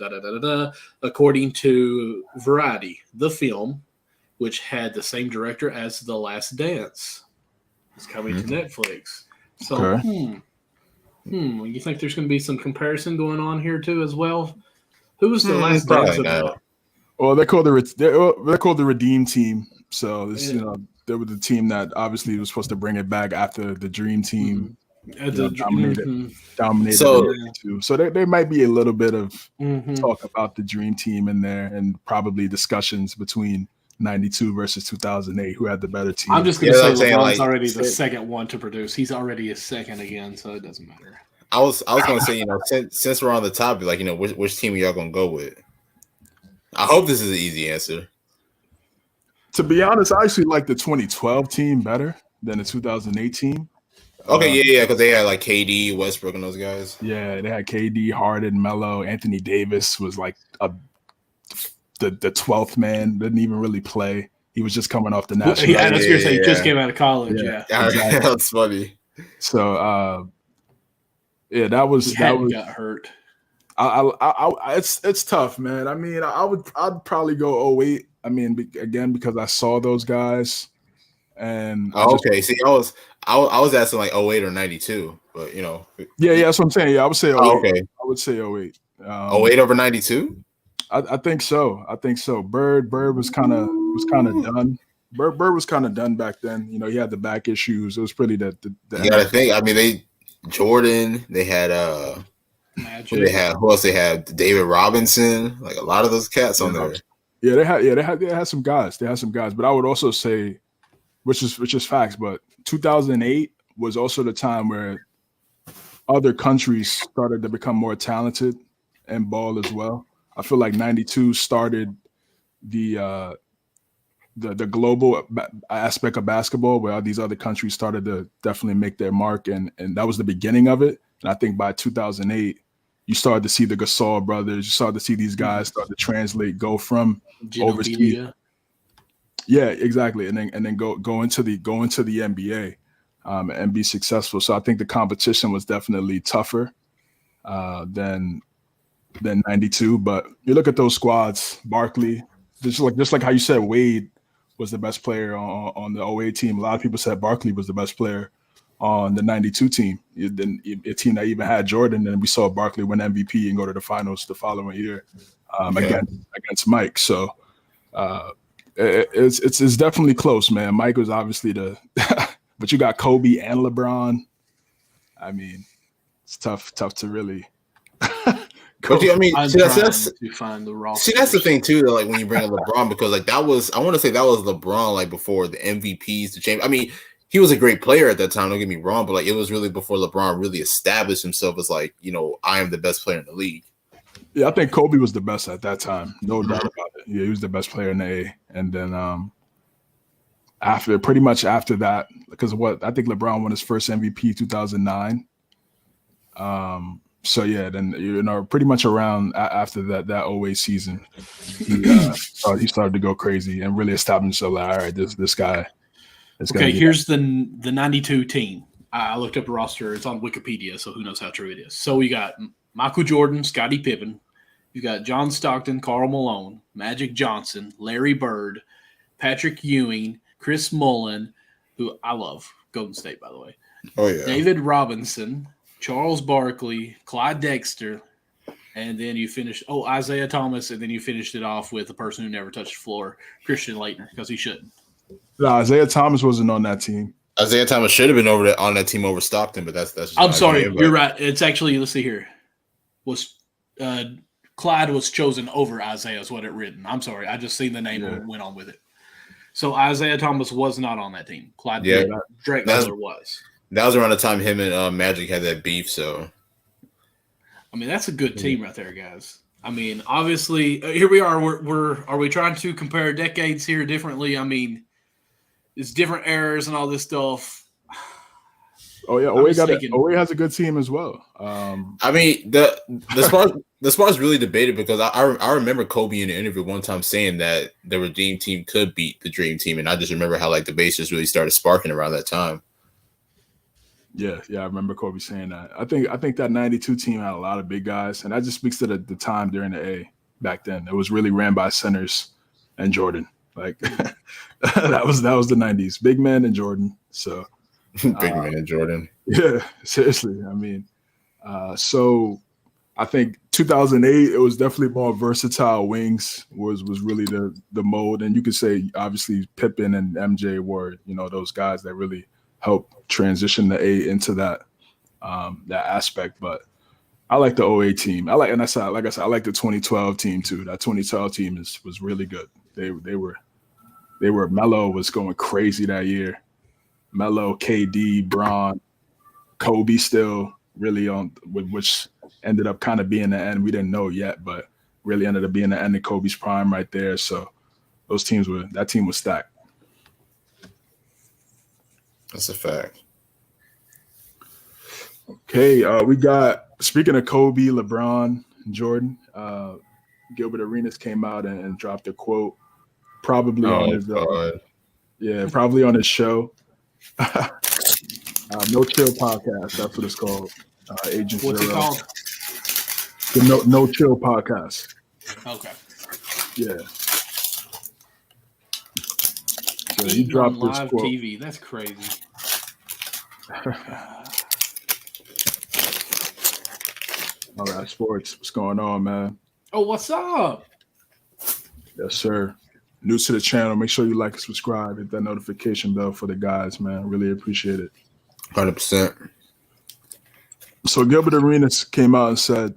according to Variety, the film, which had the same director as The Last Dance, is coming to Netflix. So, okay. You think there's going to be some comparison going on here too as well? Who was The Last Dance about? Well, they're called the Redeem Team. So this, they were the team that obviously was supposed to bring it back after the Dream Team dominated. So there might be a little bit of talk about the Dream Team in there, and probably discussions between 92 versus 2008, who had the better team. I'm just going to say LeBron's already the second one to produce. He's already a second again, so it doesn't matter. I was going to say, since we're on the topic, which team are y'all going to go with? I hope this is an easy answer. To be honest, I actually like the 2012 team better than the 2008 team. Okay, yeah, because they had KD, Westbrook, and those guys. Yeah, they had KD, Harden, Melo, Anthony Davis was the 12th man. Didn't even really play. He was just coming off the national. Yeah, I was going to say he just came out of college. Yeah. Exactly. That's funny. So, that was got hurt. It's tough, man. I mean, I'd probably go 08. I mean, again, because I saw those guys, and okay. See, I was asking 08 or 92, but yeah, that's what I'm saying. Yeah, I would say 08. Okay, I would say 08. 08 over 92. I think so. Bird was kind of done. Bird was kind of done back then. He had the back issues. It was pretty the you gotta think. I mean, Jordan. They had Magic. Who else? They had David Robinson. A lot of those cats on there. Yeah, they had some guys. But I would also say, which is facts, but 2008 was also the time where other countries started to become more talented and ball as well. I feel like 92 started the global aspect of basketball, where all these other countries started to definitely make their mark, and that was the beginning of it. And I think by 2008, you started to see the Gasol brothers. You started to see these guys start to translate, go from overseas. Yeah, exactly, and then go into the NBA and be successful. So I think the competition was definitely tougher than 92. But you look at those squads, Barkley, just like how you said Wade was the best player on the 08 team. A lot of people said Barkley was the best player on the 92 team. Then a team that even had Jordan, and we saw Barkley win MVP and go to the finals the following year against Mike. So it's definitely close, man. Mike was obviously but you got Kobe and LeBron. I mean, it's tough to really. But I mean, that's to find the roster. See, that's the thing too. That when you bring up LeBron, because that was, I want to say that was LeBron before the MVPs, the champ. I mean, he was a great player at that time. Don't get me wrong, but it was really before LeBron really established himself as I am the best player in the league. Yeah, I think Kobe was the best at that time, no doubt about it. Yeah, he was the best player in the A. And then after that, because I think LeBron won his first MVP 2009. So yeah, then pretty much around after that 08 season, he started to go crazy and really established himself. Like, all right, this guy is going to be. Here's the 92 team. I looked up the roster. It's on Wikipedia, so who knows how true it is. So we got Michael Jordan, Scottie Pippen. You got John Stockton, Karl Malone, Magic Johnson, Larry Bird, Patrick Ewing, Chris Mullin, who I love, Golden State, by the way. Oh yeah, David Robinson, Charles Barkley, Clyde Dexter, and then you finished Isaiah Thomas, and then you finished it off with the person who never touched the floor, Christian Laettner, because he shouldn't. No, Isaiah Thomas wasn't on that team. Isaiah Thomas should have been on that team over Stockton, but that's. Just I'm sorry, you're right. It's actually, let's see here, Clyde was chosen over Isaiah is what it written. I'm sorry, I just seen the name and went on with it. So Isaiah Thomas was not on that team. Clyde Drexler was. That was around the time him and Magic had that beef. So, I mean, that's a good team right there, guys. I mean, obviously, here we are. Are we trying to compare decades here differently? I mean, it's different eras and all this stuff. Oh yeah, OA has a good team as well. I mean, the Sparks really debated because I remember Kobe in an interview one time saying that the Redeem Team could beat the Dream Team, and I just remember how like the base just really started sparking around that time. Yeah, I remember Kobe saying that. I think that 92 team had a lot of big guys, and that just speaks to the time during the A back then. It was really ran by centers and Jordan. Like that was the 90s, big men and Jordan. So big man and Jordan. Yeah, seriously. I mean, so I think 2008 it was definitely more versatile wings was really the mode, and you could say obviously Pippen and MJ were those guys that really helped transition the A into that aspect. But I like the 08 team. I like the 2012 team too. That 2012 team was really good. They were Melo was going crazy that year. Melo, KD, Bron, Kobe still really on, which ended up kind of being the end. We didn't know yet, but really ended up being the end of Kobe's prime right there. So that team was stacked. That's a fact. Okay, we got, speaking of Kobe, LeBron, and Jordan, Gilbert Arenas came out and dropped a quote, probably on his show. No Chill Podcast, that's what it's called. Agent What's Zero. it called? The No Chill Podcast. Okay. Yeah. So he dropped this live quote. TV. That's crazy. All right, sports. What's going on, man? Oh, what's up? Yes, sir. New to the channel, make sure you like and subscribe. Hit that notification bell for the guys, man. Really appreciate it. 100%. So Gilbert Arenas came out and said,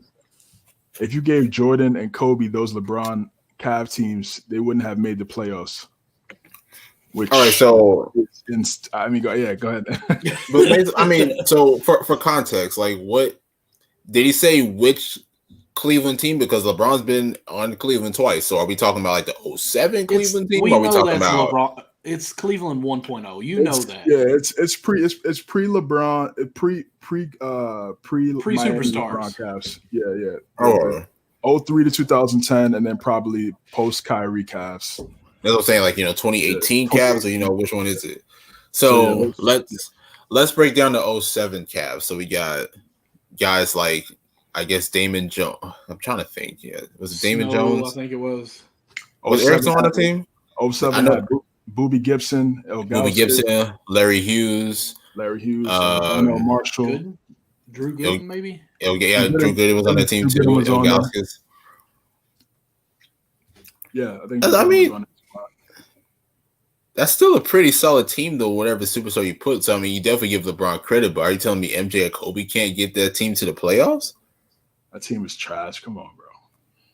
if you gave Jordan and Kobe those LeBron Cavs teams, they wouldn't have made the playoffs. Which, all right, so go ahead. But I mean, so for context, like, what did he say? Which Cleveland team? Because LeBron's been on Cleveland twice. So are we talking about like the 07 Cleveland team? Or are we talking about LeBron? It's Cleveland 1.0. You know that. Yeah, it's pre LeBron, pre superstars. Cavs. Yeah. Oh, 03 to 2010, and then probably post Kyrie Cavs. That's what I'm saying, like 2018 Cavs, or which one is it? So let's break down the 07 Cavs. So we got guys like, I guess, Damon Jones. I'm trying to think. Yeah, was it Damon Jones? I think it was. Was Erickson on the team? 07 had Boobie Gibson, Larry Hughes, Marshall, Gooden? Drew Gooden, maybe. Drew Gooden was on that team too. Ilgauskas. Yeah, I think. That's still a pretty solid team, though. Whatever superstar you put, so I mean, you definitely give LeBron credit. But are you telling me MJ and Kobe can't get that team to the playoffs? That team is trash. Come on,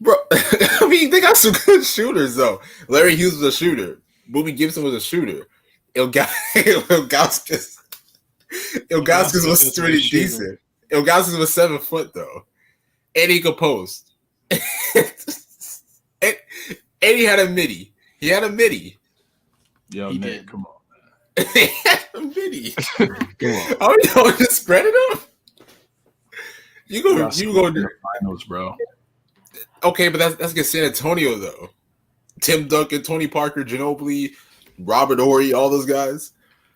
bro. I mean, they got some good shooters though. Larry Hughes was a shooter. Boobie Gibson was a shooter. Ilgauskas was pretty decent. Ilgauskas was 7 foot though, and he could post. and he had a midi. He had a midi. Yo, he Nick, did. come on, man. He had a midi. Come on. Are we just spreading them? You They go, got you some go. in the finals, bro. Okay, but that's against San Antonio though. Tim Duncan, Tony Parker, Ginobili, Robert Horry, all those guys.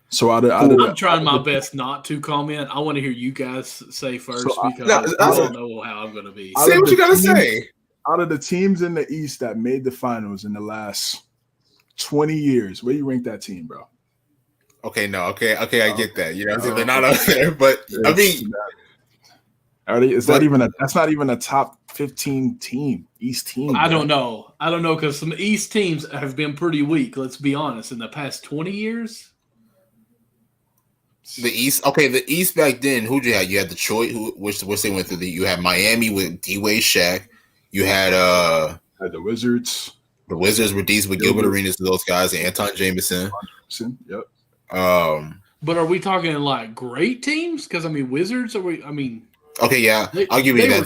So I'm trying my best not to comment. I want to hear you guys say first because I don't know how I'm going to be. Say what you got to say. Out of the teams in the East that made the finals in the last 20 years, where you rank that team, bro? Okay, I get that. You know, they're not up there, but I mean, that's not even a top 15 team, East team. I don't know because some East teams have been pretty weak. Let's be honest. In the past 20 years, the East back then. Who'd you have? You had Detroit, which they went through. You had Miami with D-Wade, Shaq. You had the Wizards. The Wizards were decent with Gilbert Arenas to those guys and Anton Jameson. Yep. But are we talking like great teams? Because I mean, Wizards. Okay, yeah, I'll give you that.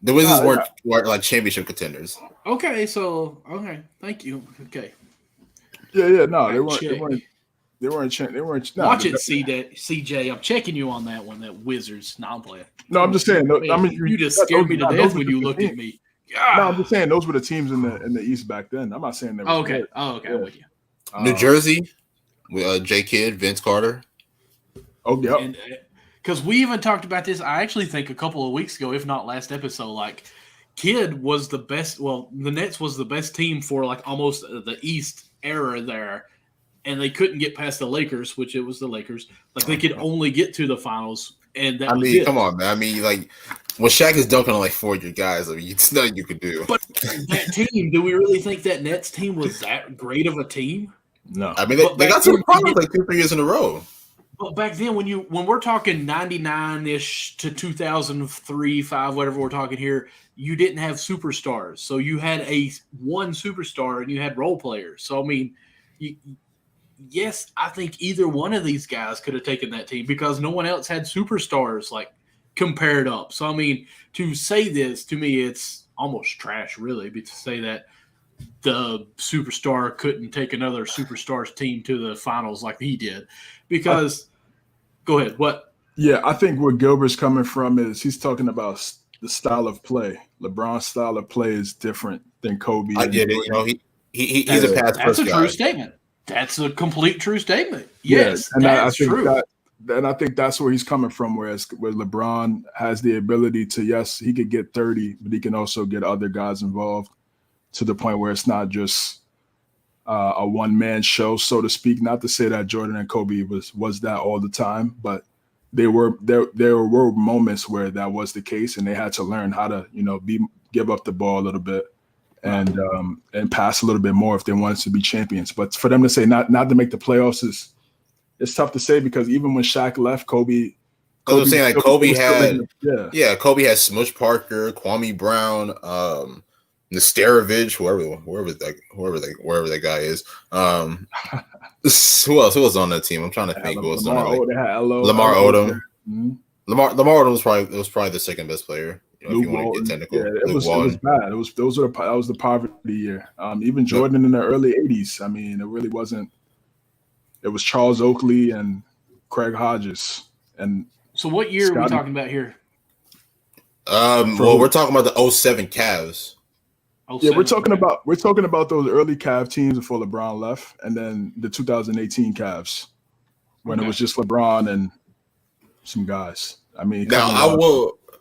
The Wizards weren't like championship contenders. Okay, thank you. Okay. Yeah. No, they weren't. They weren't. Watch it, CJ. I'm checking you on that one. That Wizards. No, I'm playing. No, I'm just saying. You just scared me to death when you looked at me. No, I'm just saying those were the teams in the East back then. I'm not saying they were. Okay. Good. Oh, okay. I'm with you. New Jersey with J. Kidd, Vince Carter. Oh, yeah. Because we even talked about this, I actually think a couple of weeks ago, if not last episode, like Kidd was the best. Well, the Nets was the best team for like almost the East era there. And they couldn't get past the Lakers, which it was the Lakers. Like they could only get to the finals, and that was it. Come on, man. I mean, like when Shaq is dunking on like 4 guys, I mean, it's nothing you could do. But that team, do we really think that Nets team was that great of a team? No. I mean, they got some problems like 2-3 years in a row. But back then, when we're talking 99-ish to 2003, 5, whatever we're talking here, you didn't have superstars. So you had one superstar and you had role players. So I mean, yes, I think either one of these guys could have taken that team because no one else had superstars like compared up. So, I mean, to say this, to me, it's almost trash, really, but to say that the superstar couldn't take another superstar's team to the finals like he did. Because, go ahead, what? Yeah, I think where Gilbert's coming from is he's talking about the style of play. LeBron's style of play is different than Kobe. I get it. You know, he's a pass That's a guy. true statement. That's a complete true statement. Yes, and that's true. And I think that's where he's coming from. Where LeBron has the ability to, yes, he could get 30, but he can also get other guys involved to the point where it's not just a one-man show, so to speak. Not to say that Jordan and Kobe was that all the time, but there were moments where that was the case, and they had to learn how to, give up the ball a little bit. And pass a little bit more if they wanted to be champions. But for them to say not to make the playoffs it's tough to say because even when Shaq left, Kobe had Kobe had Smush Parker, Kwame Brown, Nesterovich, whoever that guy is. Who else was on that team? I'm trying to think. Lamar Odom. Mm-hmm. Lamar Odom was probably the second best player. If you want to get technical, yeah, it was bad. That was the poverty year. Even Jordan in the early '80s. I mean, it really wasn't. It was Charles Oakley and Craig Hodges. And so, what year are we talking about here? We're talking about the 07 Cavs. Yeah, we're talking about those early Cavs teams before LeBron left, and then the 2018 Cavs when it was just LeBron and some guys. I mean, now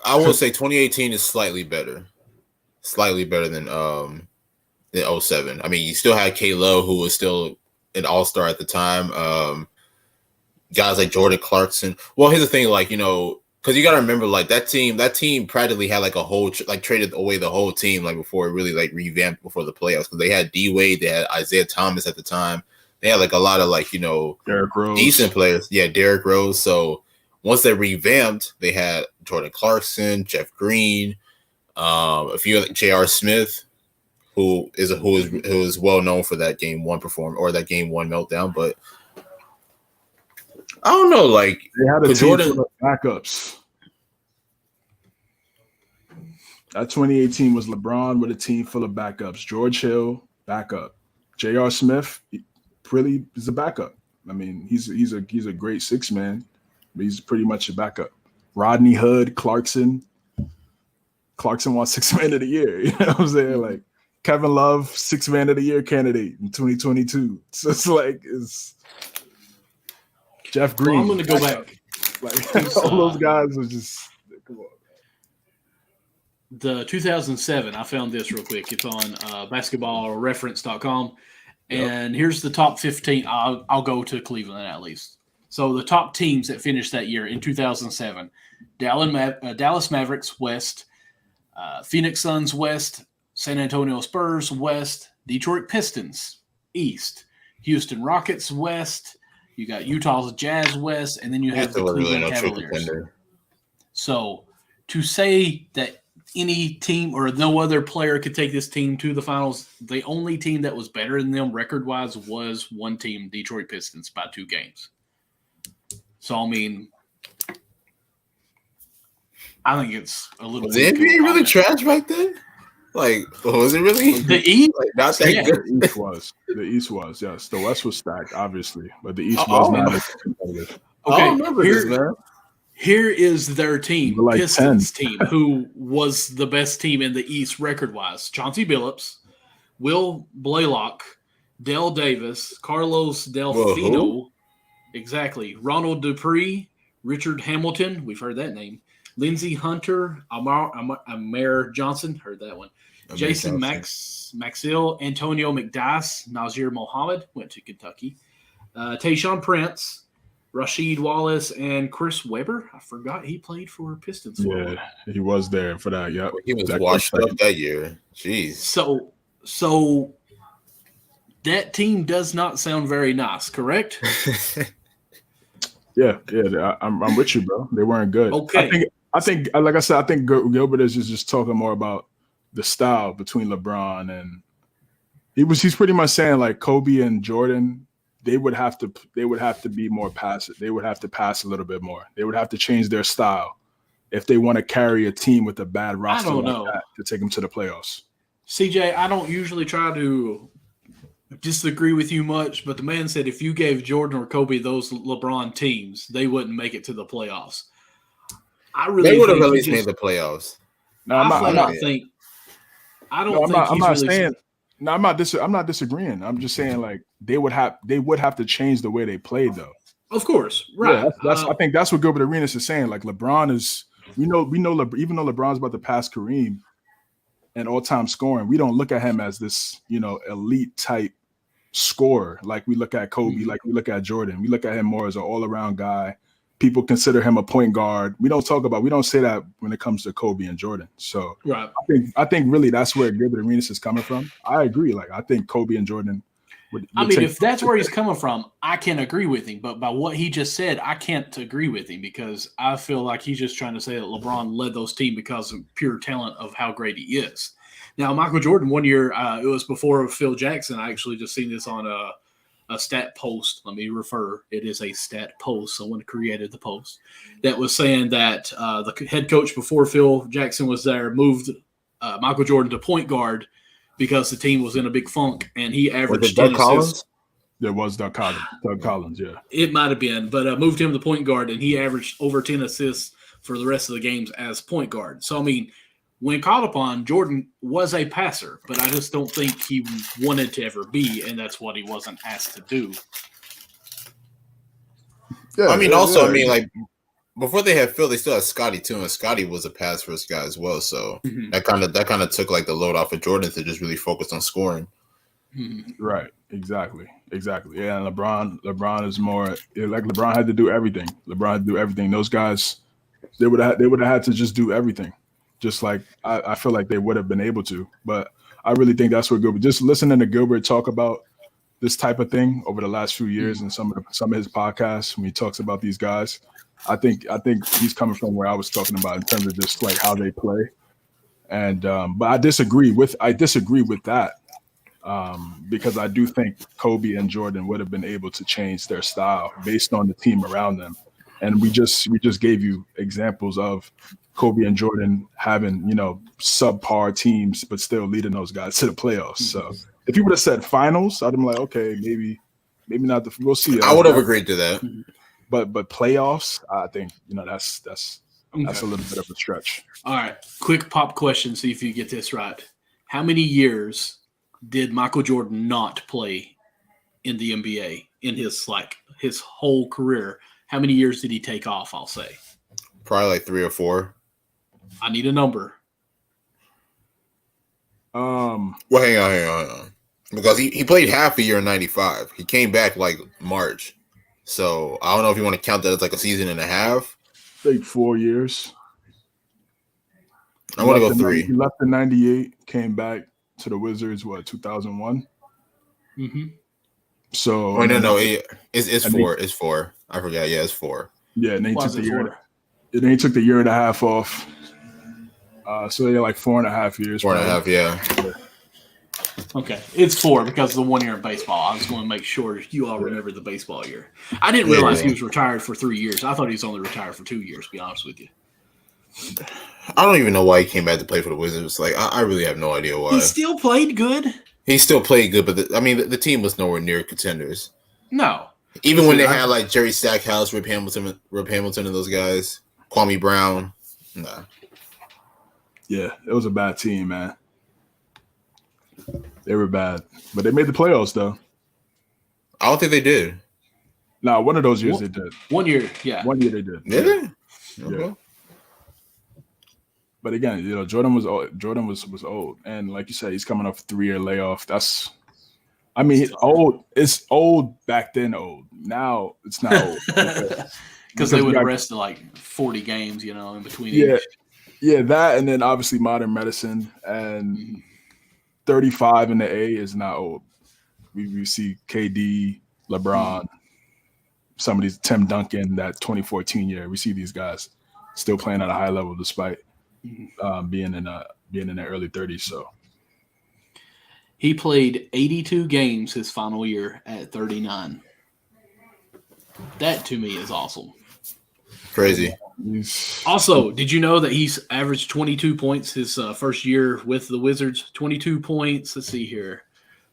I will say 2018 is slightly better than 07. I mean, you still had K-Lo, who was still an all-star at the time. Guys like Jordan Clarkson. Well, here's the thing, because you got to remember, that team practically had a whole traded away the whole team before it really revamped before the playoffs. Because they had D-Wade, they had Isaiah Thomas at the time. They had a lot of Derrick Rose. Decent players. Yeah, Derrick Rose. So once they revamped, they had Jordan Clarkson, Jeff Green, a few J.R. Smith, who is well known for that game one that game one meltdown. But I don't know, they had a team full of backups. That 2018 was LeBron with a team full of backups. George Hill, backup. J.R. Smith, really is a backup. I mean, he's a great 6-man. He's pretty much a backup. Rodney Hood, Clarkson. Clarkson won 6th Man of the Year. You know what I'm saying? Like Kevin Love, 6th Man of the Year candidate in 2022. So it's Jeff Green. Well, I'm going to go back. Like all those guys was just come on. The 2007, I found this real quick. It's on basketballreference.com. And here's the top 15. I'll go to Cleveland at least. So the top teams that finished that year in 2007, Dallas Mavericks West, Phoenix Suns West, San Antonio Spurs West, Detroit Pistons East, Houston Rockets West, you got Utah's Jazz West, and then you have the Cleveland Cavaliers. So to say that any team or no other player could take this team to the finals, the only team that was better than them record-wise was one team, Detroit Pistons, by 2 games. So, I mean, I think it's a little. Was the NBA really trash back then? Like, was it really? The East? Like, not that good. The East was, yes. The West was stacked, obviously, but the East was not as competitive. Okay, I remember this, man. Here is their team, Like Pistons team, who was the best team in the East record-wise. Chauncey Billups, Will Blaylock, Dale Davis, Carlos Delfino, exactly, Ronald Dupree, Richard Hamilton, we've heard that name, Lindsey Hunter, Amir Johnson, heard that one, Jason Maxill, Antonio McDyess, Nazir Mohammed, went to Kentucky, Tayshaun Prince, Rasheed Wallace, and Chris Webber. I forgot he played for Pistons. Yeah, he was there for that. Yeah, he was washed up that year. Jeez. So that team does not sound very nice, correct? yeah. I'm with you, bro. They weren't good. Okay. I think, like I said, I think Gilbert is just talking more about the style between LeBron and he's pretty much saying like Kobe and Jordan. They would have to be more passive. They would have to pass a little bit more. They would have to change their style if they want to carry a team with a bad roster like that to take them to the playoffs. CJ, I don't usually try to disagree with you much, but the man said if you gave Jordan or Kobe those LeBron teams, they wouldn't make it to the playoffs. They would have at least made the playoffs. No, I'm not disagreeing. I'm just saying like they would have to change the way they played though. Of course, right. Yeah, I think that's what Gilbert Arenas is saying. Like LeBron is, we know, even though LeBron's about to pass Kareem and all-time scoring, we don't look at him as this, elite type scorer like we look at Kobe, like we look at Jordan. We look at him more as an all-around guy. People consider him a point guard. We don't say that when it comes to Kobe and Jordan. So right. I think really that's where Gilbert Arenas is coming from. I agree. Like I think Kobe and Jordan would if that's where he's coming from, I can agree with him. But by what he just said, I can't agree with him because I feel like he's just trying to say that LeBron led those teams because of pure talent of how great he is. Now, Michael Jordan, one year, it was before Phil Jackson. I actually just seen this on a stat post. Let me refer. It is a stat post. Someone created the post that was saying that the head coach before Phil Jackson was there moved Michael Jordan to point guard because the team was in a big funk, and he averaged 10 assists. There was Doug Collins, yeah. It might have been, but moved him to point guard, and he averaged over 10 assists for the rest of the games as point guard. So, I mean, when called upon, Jordan was a passer, but I just don't think he wanted to ever be, and that's what he wasn't asked to do. Yeah, like before they had Phil, they still had Scotty too, and Scotty was a pass first guy as well. So that kind of took like the load off of Jordan to just really focus on scoring. Right. Exactly. Yeah, and LeBron is more like LeBron had to do everything. Those guys, they would have had to just do everything. Just like I feel like they would have been able to, but I really think that's what Gilbert. Just listening to Gilbert talk about this type of thing over the last few years and some of his podcasts when he talks about these guys, I think he's coming from where I was talking about in terms of just like how they play, and but I disagree with that because I do think Kobe and Jordan would have been able to change their style based on the team around them, and we just gave you examples of Kobe and Jordan having, subpar teams, but still leading those guys to the playoffs. So if you would have said finals, I'd have been like, okay, maybe not. We'll see. I would have agreed to that. But playoffs, I think, that's That's a little bit of a stretch. All right. Quick pop question. See if you get this right. How many years did Michael Jordan not play in the NBA in his whole career? How many years did he take off? I'll say Probably like 3 or 4. I need a number. Well, hang on. Because he played half a year in 95. He came back like March. So I don't know if you want to count that as like a season and a half. Like 4 years. I want to go 3. He left in 98, came back to the Wizards, 2001? Mm-hmm. So no, it's 4. It's 4. I forgot. Yeah, it's 4. Yeah, and then he took the year. And then he took the year and a half off. So yeah, like 4.5 years. 4.5, yeah. Okay, it's 4 because of the 1 year in baseball. I was going to make sure you all remember the baseball year. I didn't realize he was retired for 3 years. I thought he was only retired for 2 years, to be honest with you. I don't even know why he came back to play for the Wizards. Like, I really have no idea why. He still played good. He still played good, but the team was nowhere near contenders. No. Even when they had like Jerry Stackhouse, Rip Hamilton, and those guys, Kwame Brown. Nah. Yeah, it was a bad team, man. They were bad, but they made the playoffs though. I don't think they did. No, one of those years they did. 1 year, yeah. 1 year they did. Did they? Yeah. Okay. But again, Jordan was old, and like you said, he's coming off a 3-year layoff. Old. It's old back then. Old now, it's not old because they would rest like 40 games, in between. Yeah, that, and then obviously modern medicine and 35 in the A is not old. We see KD, LeBron, some of these Tim Duncan, that 2014 year. We see these guys still playing at a high level despite being in their early 30s. So he played 82 games his final year at 39. That to me is awesome. Crazy. Also, did you know that he's averaged 22 points his first year with the Wizards? 22 points. Let's see here.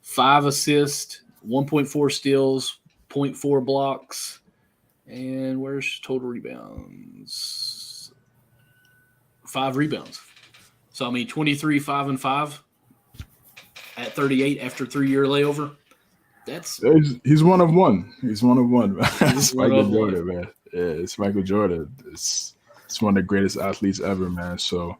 5 assists, 1.4 steals, 0.4 blocks. And where's total rebounds? 5 rebounds. So, 23, 5, and 5 at 38 after 3-year layover. He's one of one. He's one of one. It's Michael Jordan, man. Yeah, it's Michael Jordan. It's one of the greatest athletes ever, man. So,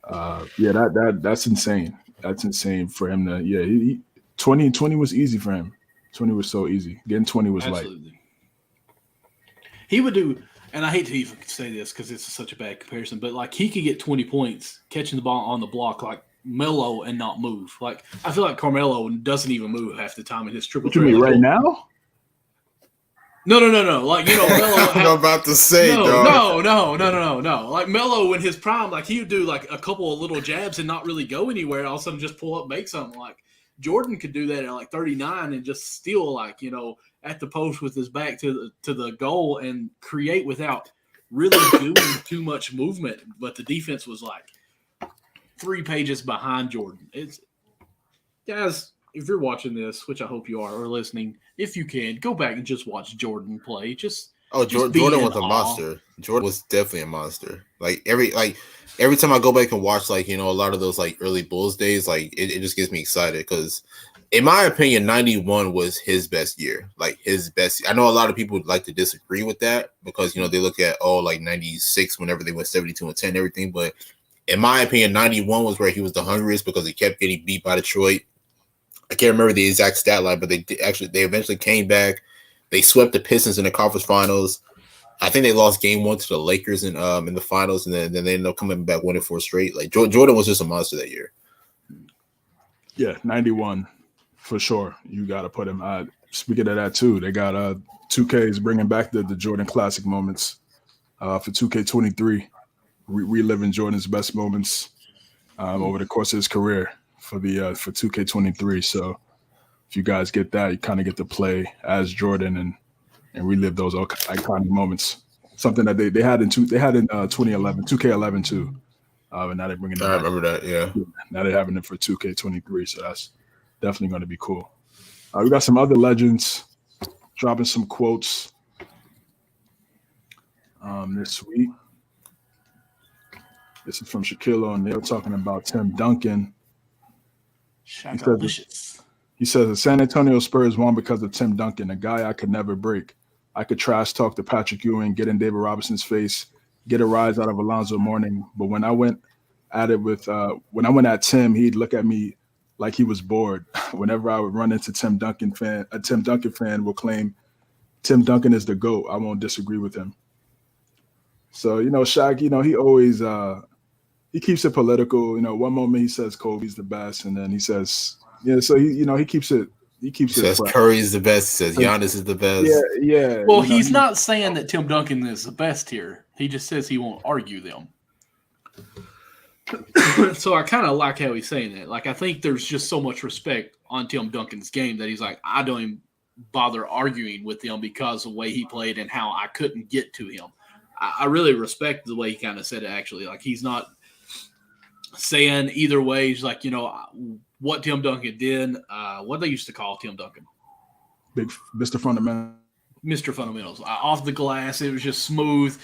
that's insane. That's insane for him to. Yeah, 20 was easy for him. 20 was so easy. Getting 20 was Absolutely. light. He would do, and I hate to even say this because it's such a bad comparison, but like he could get 20 points catching the ball on the block like Melo and not move. Like I feel like Carmelo doesn't even move half the time in his triple. What you mean right now? No. Like Melo. I'm about to say, No. Like Melo in his prime, like he would do like a couple of little jabs and not really go anywhere. All of a sudden, just pull up, make something. Like Jordan could do that at like 39 and just steal like at the post with his back to the goal and create without really doing too much movement. But the defense was like 3 pages behind Jordan. It's guys. If you're watching this, which I hope you are, or listening, if you can, go back and just watch Jordan play. Jordan was a monster. Jordan was definitely a monster. Like every time I go back and watch a lot of those like early Bulls days, like it just gets me excited because in my opinion, 91 was his best year. Like his best. I know a lot of people would like to disagree with that because they look at 96 whenever they went 72 and 10 and everything, but in my opinion, 91 was where he was the hungriest because he kept getting beat by Detroit. I can't remember the exact stat line, but they eventually came back. They swept the Pistons in the conference finals. I think they lost game 1 to the Lakers in the finals, and then they ended up coming back winning 4 straight. Like Jordan was just a monster that year. Yeah, 91 for sure. You got to put him. Speaking of that too, they got 2K is bringing back the Jordan classic moments for 2K23, reliving Jordan's best moments over the course of his career. For 2K23, so if you guys get that, you kind of get to play as Jordan and relive those iconic moments. Something that they had in 2011, 2K11 too, and now they're bringing it. I remember that, yeah. Now they're having it for 2K23, so that's definitely going to be cool. We got some other legends dropping some quotes this week. This is from Shaquille, and they were talking about Tim Duncan. Shakalicious. He says the San Antonio Spurs won because of Tim Duncan, a guy I could never break. I could trash talk to Patrick Ewing, get in David Robinson's face, get a rise out of Alonzo Mourning. But when I went at Tim, he'd look at me like he was bored. Whenever I would run into a Tim Duncan fan will claim Tim Duncan is the GOAT. I won't disagree with him. So, Shaq, he always he keeps it political. One moment he says Kobe's the best, and then he says, so he keeps it. He says Curry's the best. He says Giannis is the best. Yeah. Well, he's not saying that Tim Duncan is the best here. He just says he won't argue them. So I kind of like how he's saying that. Like, I think there's just so much respect on Tim Duncan's game that he's like, I don't even bother arguing with him because of the way he played and how I couldn't get to him. I really respect the way he kind of said it, actually. Like, he's not saying either way. He's like, what Tim Duncan did, what they used to call Tim Duncan. Big Mr. Fundamental. Mr. Fundamentals. Off the glass, it was just smooth.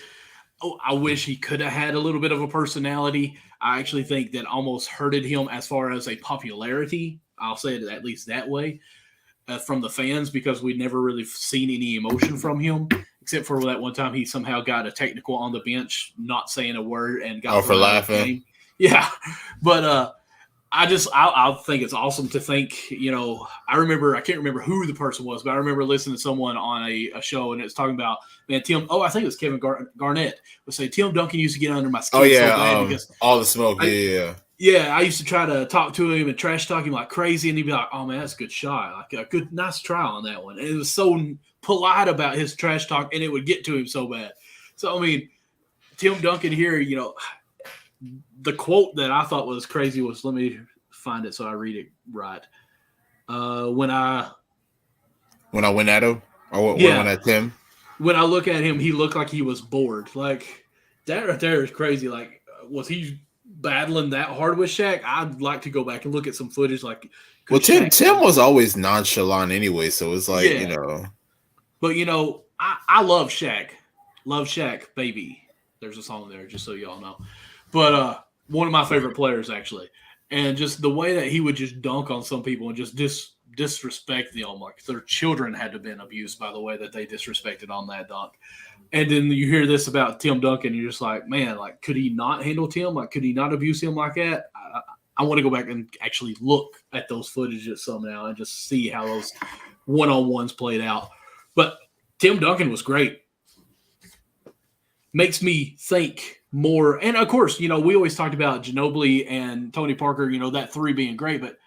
Oh, I wish he could have had a little bit of a personality. I actually think that almost hurted him as far as a popularity. I'll say it at least that way from the fans, because we'd never really seen any emotion from him, except for that one time he somehow got a technical on the bench, not saying a word, and got for laughing. Yeah, but I think it's awesome to think, I can't remember who the person was, but I remember listening to someone on a show, and it was talking about, man, I think it was Kevin Garnett, would say, Tim Duncan used to get under my skin so bad because all the smoke, yeah. Yeah, I used to try to talk to him and trash talk him like crazy, and he'd be like, oh, man, that's a good shot. Like, nice try on that one. And it was so polite about his trash talk, and it would get to him so bad. So, I mean, Tim Duncan here, the quote that I thought was crazy was, let me find it so I read it right. When I went at him, or when I went at Tim? When I look at him, he looked like he was bored. Like, that right there is crazy. Like, was he battling that hard with Shaq? I'd like to go back and look at some footage. Like, well, Tim was always nonchalant anyway, so it's like, But, I love Shaq. Love Shaq, baby. There's a song there, just so y'all know. But one of my favorite players, actually. And just the way that he would just dunk on some people and just disrespect them. Like, their children had to have been abused by the way that they disrespected on that dunk. And then you hear this about Tim Duncan, and you're just like, man, like, could he not handle Tim? Like, could he not abuse him like that? I want to go back and actually look at those footages somehow and just see how those one-on-ones played out. But Tim Duncan was great. Makes me think more. And, of course, we always talked about Ginobili and Tony Parker, that three being great. But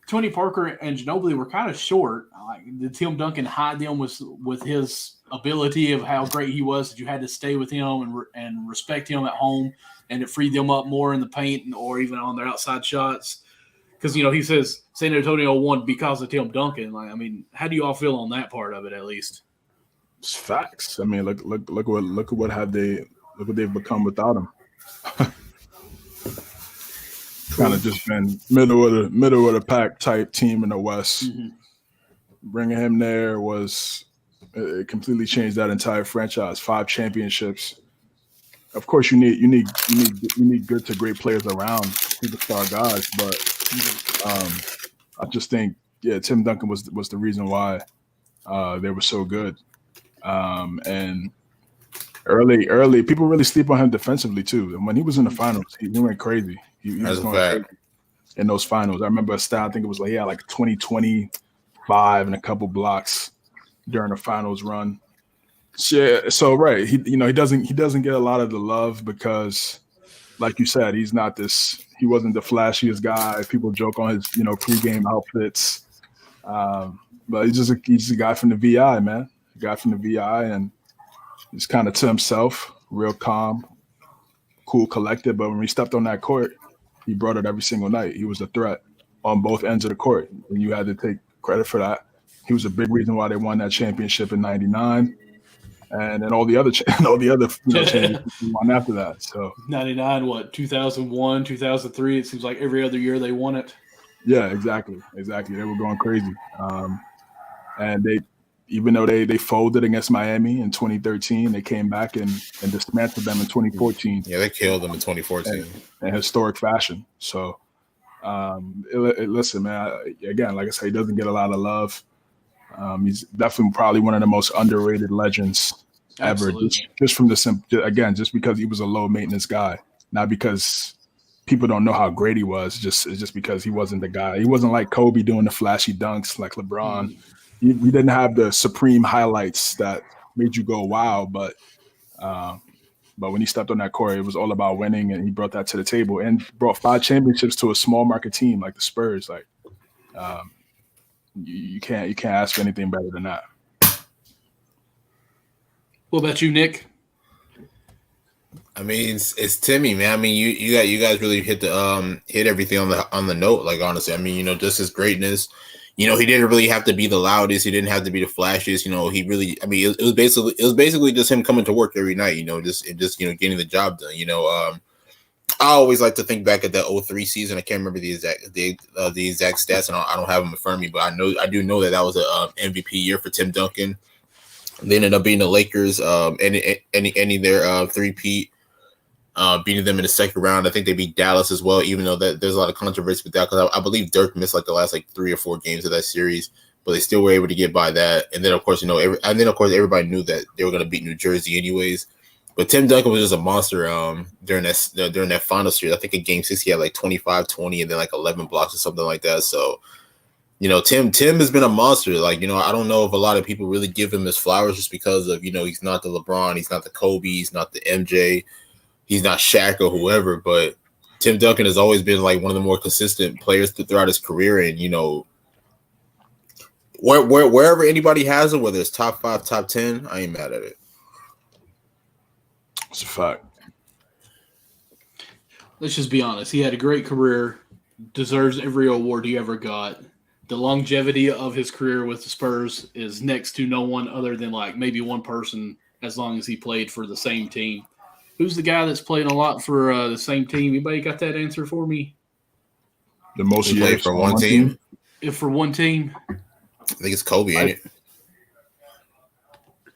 Tony Parker and Ginobili were kind of short. Like, did Tim Duncan hide them with his ability of how great he was, that you had to stay with him and respect him at home, and it freed them up more in the paint or even on their outside shots? Because, he says San Antonio won because of Tim Duncan. Like, I mean, how do you all feel on that part of it, at least? It's facts. I mean, look what they've become without him. Kind of just been middle of the pack type team in the West. Mm-hmm. Bringing him there it completely changed that entire franchise. 5 championships. Of course, you need good to great players around, superstar guys, but I just think, Tim Duncan was the reason why they were so good. And early, people really sleep on him defensively too. And when he was in the finals, he went crazy. He was going crazy in those finals. I remember a stat, I think it was like 20-25 and a couple blocks during the finals run. So right, he doesn't get a lot of the love because, like you said, he wasn't the flashiest guy. People joke on his pregame outfits, but he's a guy from the VI, man. A guy from the VI, and he's kind of to himself, real calm, cool, collected. But when he stepped on that court, he brought it every single night. He was a threat on both ends of the court, and you had to take credit for that. He was a big reason why they won that championship in '99, and then all the other championships we won after that. So 99, 2001, 2003. It seems like every other year they won it. Yeah, exactly. They were going crazy, and even though they folded against Miami in 2013, they came back and dismantled them in 2014. Yeah, they killed them in 2014 in historic fashion. So, listen, man. Again, like I say, he doesn't get a lot of love. He's definitely probably one of the most underrated legends ever. Just from just because he was a low maintenance guy, not because people don't know how great he was. Just because he wasn't the guy. He wasn't like Kobe doing the flashy dunks like LeBron. We didn't have the supreme highlights that made you go wow, but when he stepped on that court, it was all about winning, and he brought that to the table and brought 5 championships to a small market team like the Spurs. Like, you can't ask for anything better than that. What about you, Nick? I mean, it's Timmy, man. I mean, you guys really hit everything on the note. Like, honestly, I mean, just his greatness. He didn't really have to be the loudest. He didn't have to be the flashiest. He really. I mean, it was basically just him coming to work every night. Just getting the job done. I always like to think back at that 03 season. I can't remember the exact stats, and I don't have them in front of me, but I do know that was a MVP year for Tim Duncan. They ended up beating the Lakers, ending their three-peat, beating them in the second round. I think they beat Dallas as well, even though there's a lot of controversy with that, because I believe Dirk missed like the last 3 or 4 games of that series, but they still were able to get by that. And then of course, everybody knew that they were going to beat New Jersey anyways. But Tim Duncan was just a monster during that final series. I think in Game 6 he had 25, 20, and then 11 blocks or something like that. So, Tim has been a monster. I don't know if a lot of people really give him his flowers just because of, he's not the LeBron, he's not the Kobe, he's not the MJ, he's not Shaq or whoever. But Tim Duncan has always been one of the more consistent players throughout his career. And, wherever anybody has him, whether it's top 5, top 10, I ain't mad at it. It's a fact. Let's just be honest. He had a great career, deserves every award he ever got. The longevity of his career with the Spurs is next to no one other than maybe one person, as long as he played for the same team. Who's the guy that's playing a lot for the same team? Anybody got that answer for me? The most he played for one team? If for one team? I think it's Kobe, ain't it?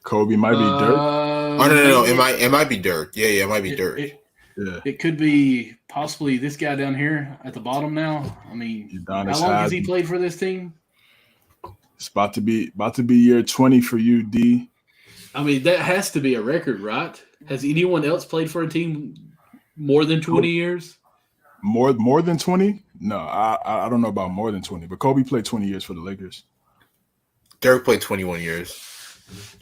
Kobe might be Dirk. No. It might be Dirk. Yeah, it might be Dirk. It could be possibly this guy down here at the bottom now. I mean, how long has he played for this team? It's about to be year 20 for you, D. I mean, that has to be a record, right? Has anyone else played for a team more than 20 years? More than 20? No, I don't know about more than 20, but Kobe played 20 years for the Lakers. Dirk played 21 years.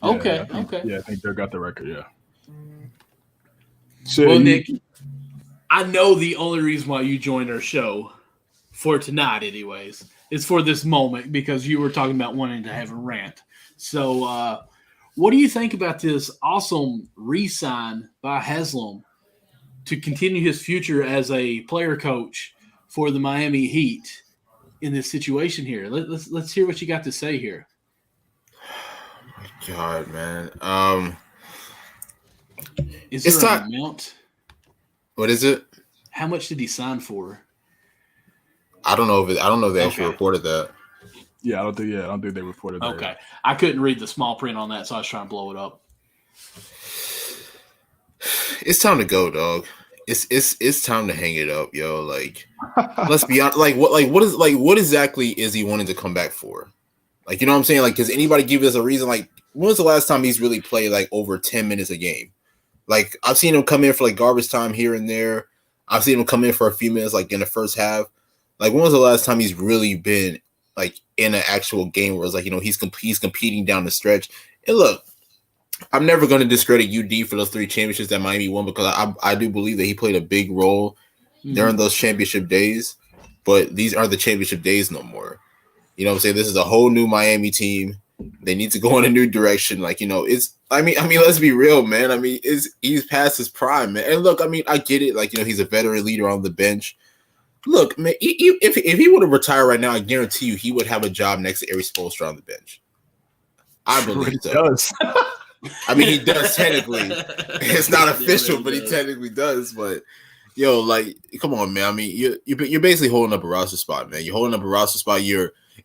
Okay. I think Dirk got the record, yeah. So, Nick, I know the only reason why you joined our show, for tonight anyways, is for this moment, because you were talking about wanting to have a rant. So, what do you think about this awesome re-sign by Haslam to continue his future as a player coach for the Miami Heat in this situation here? Let's hear what you got to say here. God, man. Is there an amount? What is it? How much did he sign for? I don't know if they actually reported that. Yeah, I don't think they reported that. Okay. I couldn't read the small print on that, so I was trying to blow it up. It's time to go, dog. It's time to hang it up, yo. Let's be honest. What exactly is he wanting to come back for? You know what I'm saying? Does anybody give us a reason? When was the last time he's really played over 10 minutes a game? I've seen him come in for garbage time here and there. I've seen him come in for a few minutes in the first half. When was the last time he's really been in an actual game where it's he's competing down the stretch? And look, I'm never going to discredit UD for those 3 championships that Miami won, because I do believe that he played a big role during those championship days. But these aren't the championship days no more. You know what I'm saying? This is a whole new Miami team. They need to go in a new direction. It's. I mean, let's be real, man. I mean, he's past his prime, man. And look, I mean, I get it. He's a veteran leader on the bench. Look, man, if he would have retired right now, I guarantee you he would have a job next to Eric Spoelstra on the bench. I believe so. Does. I mean, he does technically. It's not official, but he technically does. But yo, come on, man. I mean, you're basically holding up a roster spot, man. You're holding up a roster spot.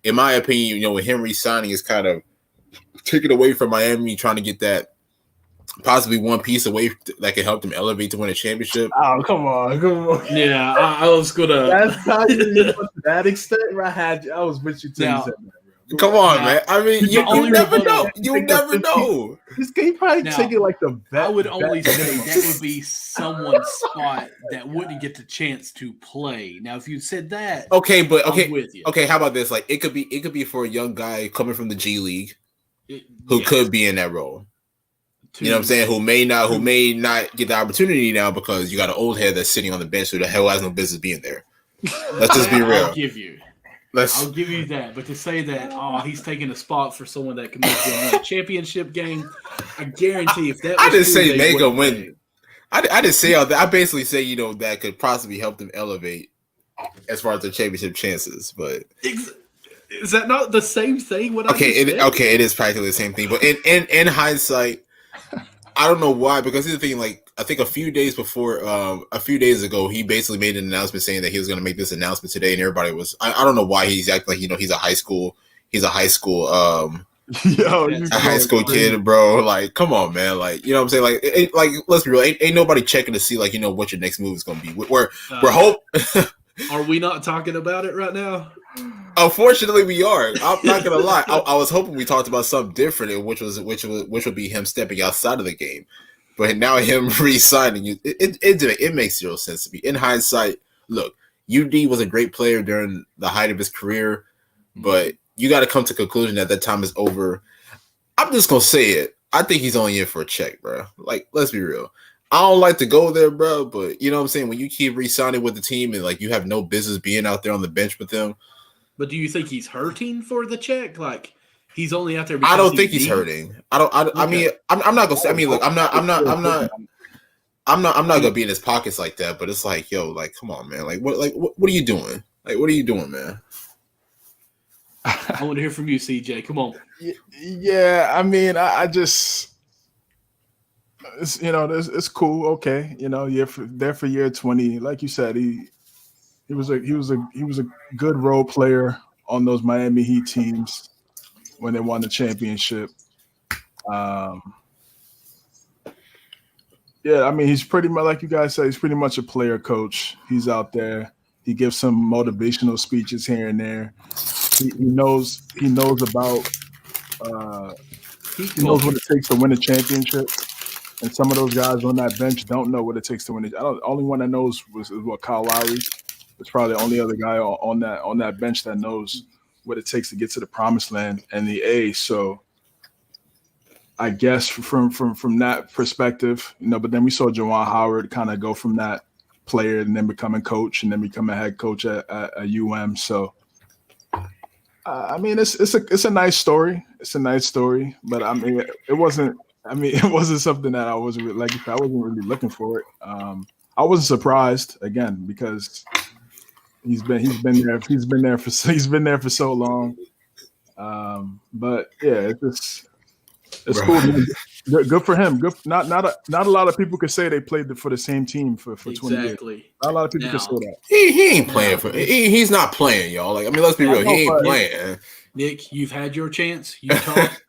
In my opinion, with him re-signing is kind of take it away from Miami, trying to get that possibly one piece away that could help them elevate to win a championship. Oh, come on. Yeah, I was gonna. That's not even to that extent. I was with you till you said that, bro. Come on, man. I mean, you never know. You never 50, know. This game probably take it like the best. I would only say that would be someone's spot that wouldn't get the chance to play. Now, if you said that, okay, but okay, I'm with you. Okay, how about this? Like, it could be for a young guy coming from the G League who could be in that role. You know what I'm saying? Who may not get the opportunity now because you got an old head that's sitting on the bench who the hell has no business being there. Let's just be real. I'll give you that. But to say that, he's taking a spot for someone that can make them a championship game, I guarantee if that was I didn't true, say make a win. I didn't say all that. I basically say, that could possibly help them elevate as far as their championship chances. But is that not the same thing? It is practically the same thing. But in hindsight, I don't know why, because here's the thing, like, I think a few days ago, he basically made an announcement saying that he was going to make this announcement today, and everybody was, I don't know why he's acting like, he's a high school high school kid, bro. Like, come on, man. Like, you know what I'm saying? Like, let's be real. Ain't nobody checking to see, like, what your next move is going to be. We're Are we not talking about it right now? Unfortunately, we are. I'm not gonna lie. I was hoping we talked about something different, which would be him stepping outside of the game. But now him re-signing you, it makes zero sense to me. In hindsight, look, UD was a great player during the height of his career, but you got to come to the conclusion that time is over. I'm just gonna say it. I think he's only in for a check, bro. Like, let's be real. I don't like to go there, bro, but you know what I'm saying? When you keep re-signing with the team and, like, you have no business being out there on the bench with them. But do you think he's hurting for the check? Like, he's only out there because I don't think he's hurting. I mean, I'm not gonna say. I mean, look, I'm not gonna be in his pockets like that. But it's like, yo, like, come on, man. Like, what are you doing? Like, what are you doing, man? I want to hear from you, CJ. Come on. Yeah, I mean, I just, it's cool. Okay, there for year 20. Like you said, he was a good role player on those Miami Heat teams when they won the championship. Yeah, I mean, he's pretty much, like you guys say, he's pretty much a player coach. He's out there. He gives some motivational speeches here and there. He knows about he knows what it takes to win a championship. And some of those guys on that bench don't know what it takes to win it. The only one that knows is Kyle Lowry. It's probably the only other guy on that bench that knows what it takes to get to the promised land and the A. So I guess from that perspective, but then we saw Juwan Howard kind of go from that player and then becoming coach and then become a head coach at UM. So I mean, it's a nice story. It's a nice story, but I mean, it wasn't something that I wasn't really looking for it. I wasn't surprised again because he's been there for so long. But yeah, it's cool. Good for him. Good. Not a lot of people could say they played for the same team for 20 years. Not a lot of people can say that. He ain't playing he's not playing, y'all. Like, I mean, let's be real. He ain't playing. Nick, you've had your chance. You talked.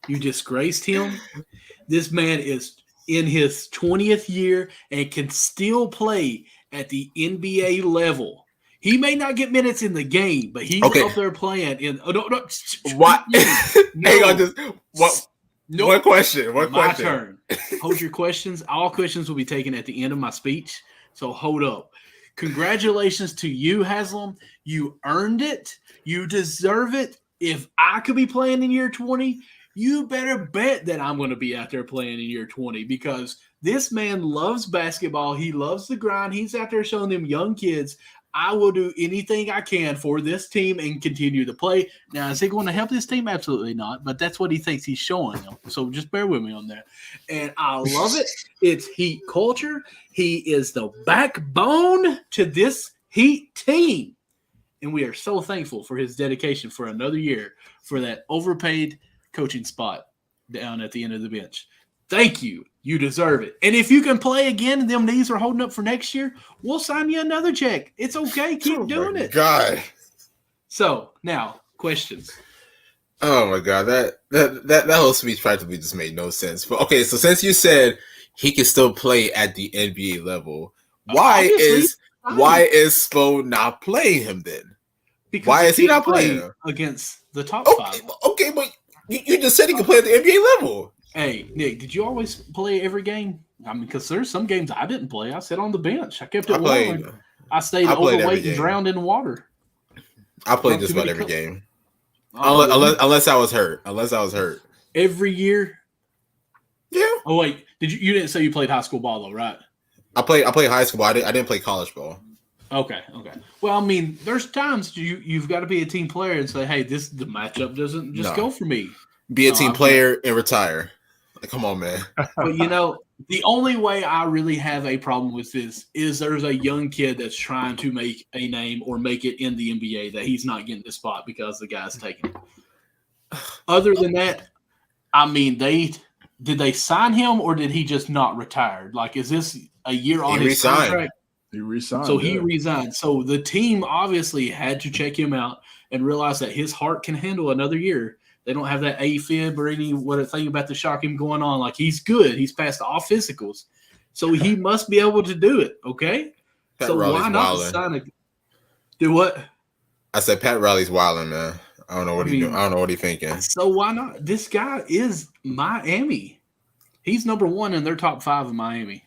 You disgraced him. This man is in his 20th year and can still play at the NBA level. He may not get minutes in the game, but he's up there playing in. Oh, no. What? No. Hang on, just what? No. One question. My turn. Hold your questions. All questions will be taken at the end of my speech. So hold up. Congratulations to you, Haslam. You earned it. You deserve it. If I could be playing in year 20, you better bet that I'm going to be out there playing in year 20 because this man loves basketball. He loves the grind. He's out there showing them young kids, I will do anything I can for this team and continue to play. Now, is he going to help this team? Absolutely not. But that's what he thinks he's showing them. So just bear with me on that. And I love it. It's Heat culture. He is the backbone to this Heat team. And we are so thankful for his dedication for another year for that overpaid coaching spot down at the end of the bench. Thank you. You deserve it. And if you can play again and them knees are holding up for next year, we'll sign you another check. It's okay. Keep doing it. God. So now, questions. Oh my god, that whole speech practically just made no sense. But okay, so since you said he can still play at the NBA level, why Obviously, is Spo not playing him then? because Why he is he can't not playing play him? against the top Okay, five. okay, but you just said he can play at the NBA level. Hey, Nick, did you always play every game? I mean, because there's some games I didn't play. I sat on the bench. I kept it warm. I stayed I played every overweight and game. drowned in water. I played Drunk just too about many every cups. game. Oh, Unless I was hurt. Unless I was hurt. every year. Yeah. Oh wait, you didn't say you played high school ball though, right? I played high school. I didn't play college ball. Okay. Well, I mean, there's times you've got to be a team player and say, hey, the matchup doesn't just go for me. Be a team player and retire. Like, come on, man. But the only way I really have a problem with this is there's a young kid that's trying to make a name or make it in the NBA that he's not getting the spot because the guy's taking it. Other than that, I mean, did they sign him or did he just not retire? Like, is this a year on his contract? He resigned. So he resigned. So the team obviously had to check him out and realize that his heart can handle another year. They don't have that AFib or any thing about the shock him going on. Like, he's good. He's passed all physicals. So he must be able to do it, okay? Pat so Riley's why not wilding. sign a – do what? I said Pat Riley's wilding, man. I don't know what he's doing. I don't know what he's thinking. So why not? This guy is Miami. He's number one in their top 5 in Miami.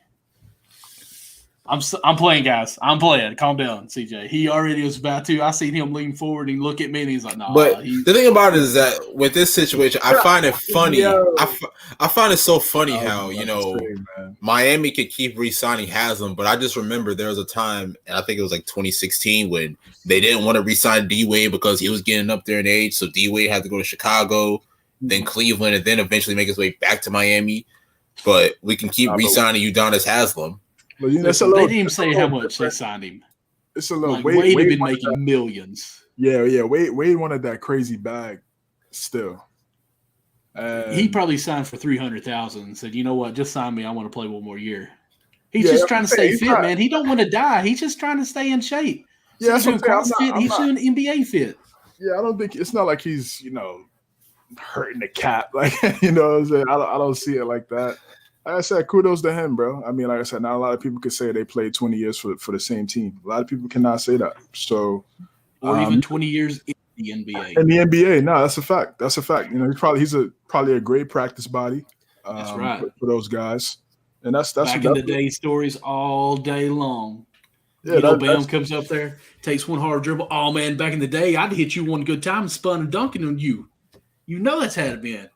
I'm playing, guys. I'm playing. Calm down, CJ. He already was about to. I seen him lean forward and look at me, and he's like, "No." But the thing about it is that with this situation, I find it funny. I find it so funny how Miami could keep re-signing Haslam, but I just remember there was a time, and I think it was like 2016, when they didn't want to re-sign D-Wade because he was getting up there in age, so D-Wade had to go to Chicago, then Cleveland, and then eventually make his way back to Miami. But we can keep re-signing Udonis Haslam. But they didn't even say how much they signed him. It's a little like Wade had been making millions. Yeah. Wade wanted that crazy bag still. He probably signed for $300,000 and said, "You know what? Just sign me. I want to play one more year." He's just trying to stay fit, man. He don't want to die. He's just trying to stay in shape. Yeah, that's what I'm saying. He's doing NBA fit. Yeah, I don't think it's not like he's hurting the cap. Like what I'm saying. I don't see it like that. Like I said, kudos to him, bro. I mean, like I said, not a lot of people could say they played 20 years for the same team. A lot of people cannot say that. So, or even 20 years in the NBA. In the NBA, no, that's a fact. That's a fact. He's probably a great practice body. That's right for those guys. And that's back in the day stories all day long. Yeah, Bam comes up there, takes one hard dribble. Oh man, back in the day, I'd hit you one good time and spun and dunking on you. That's had it been.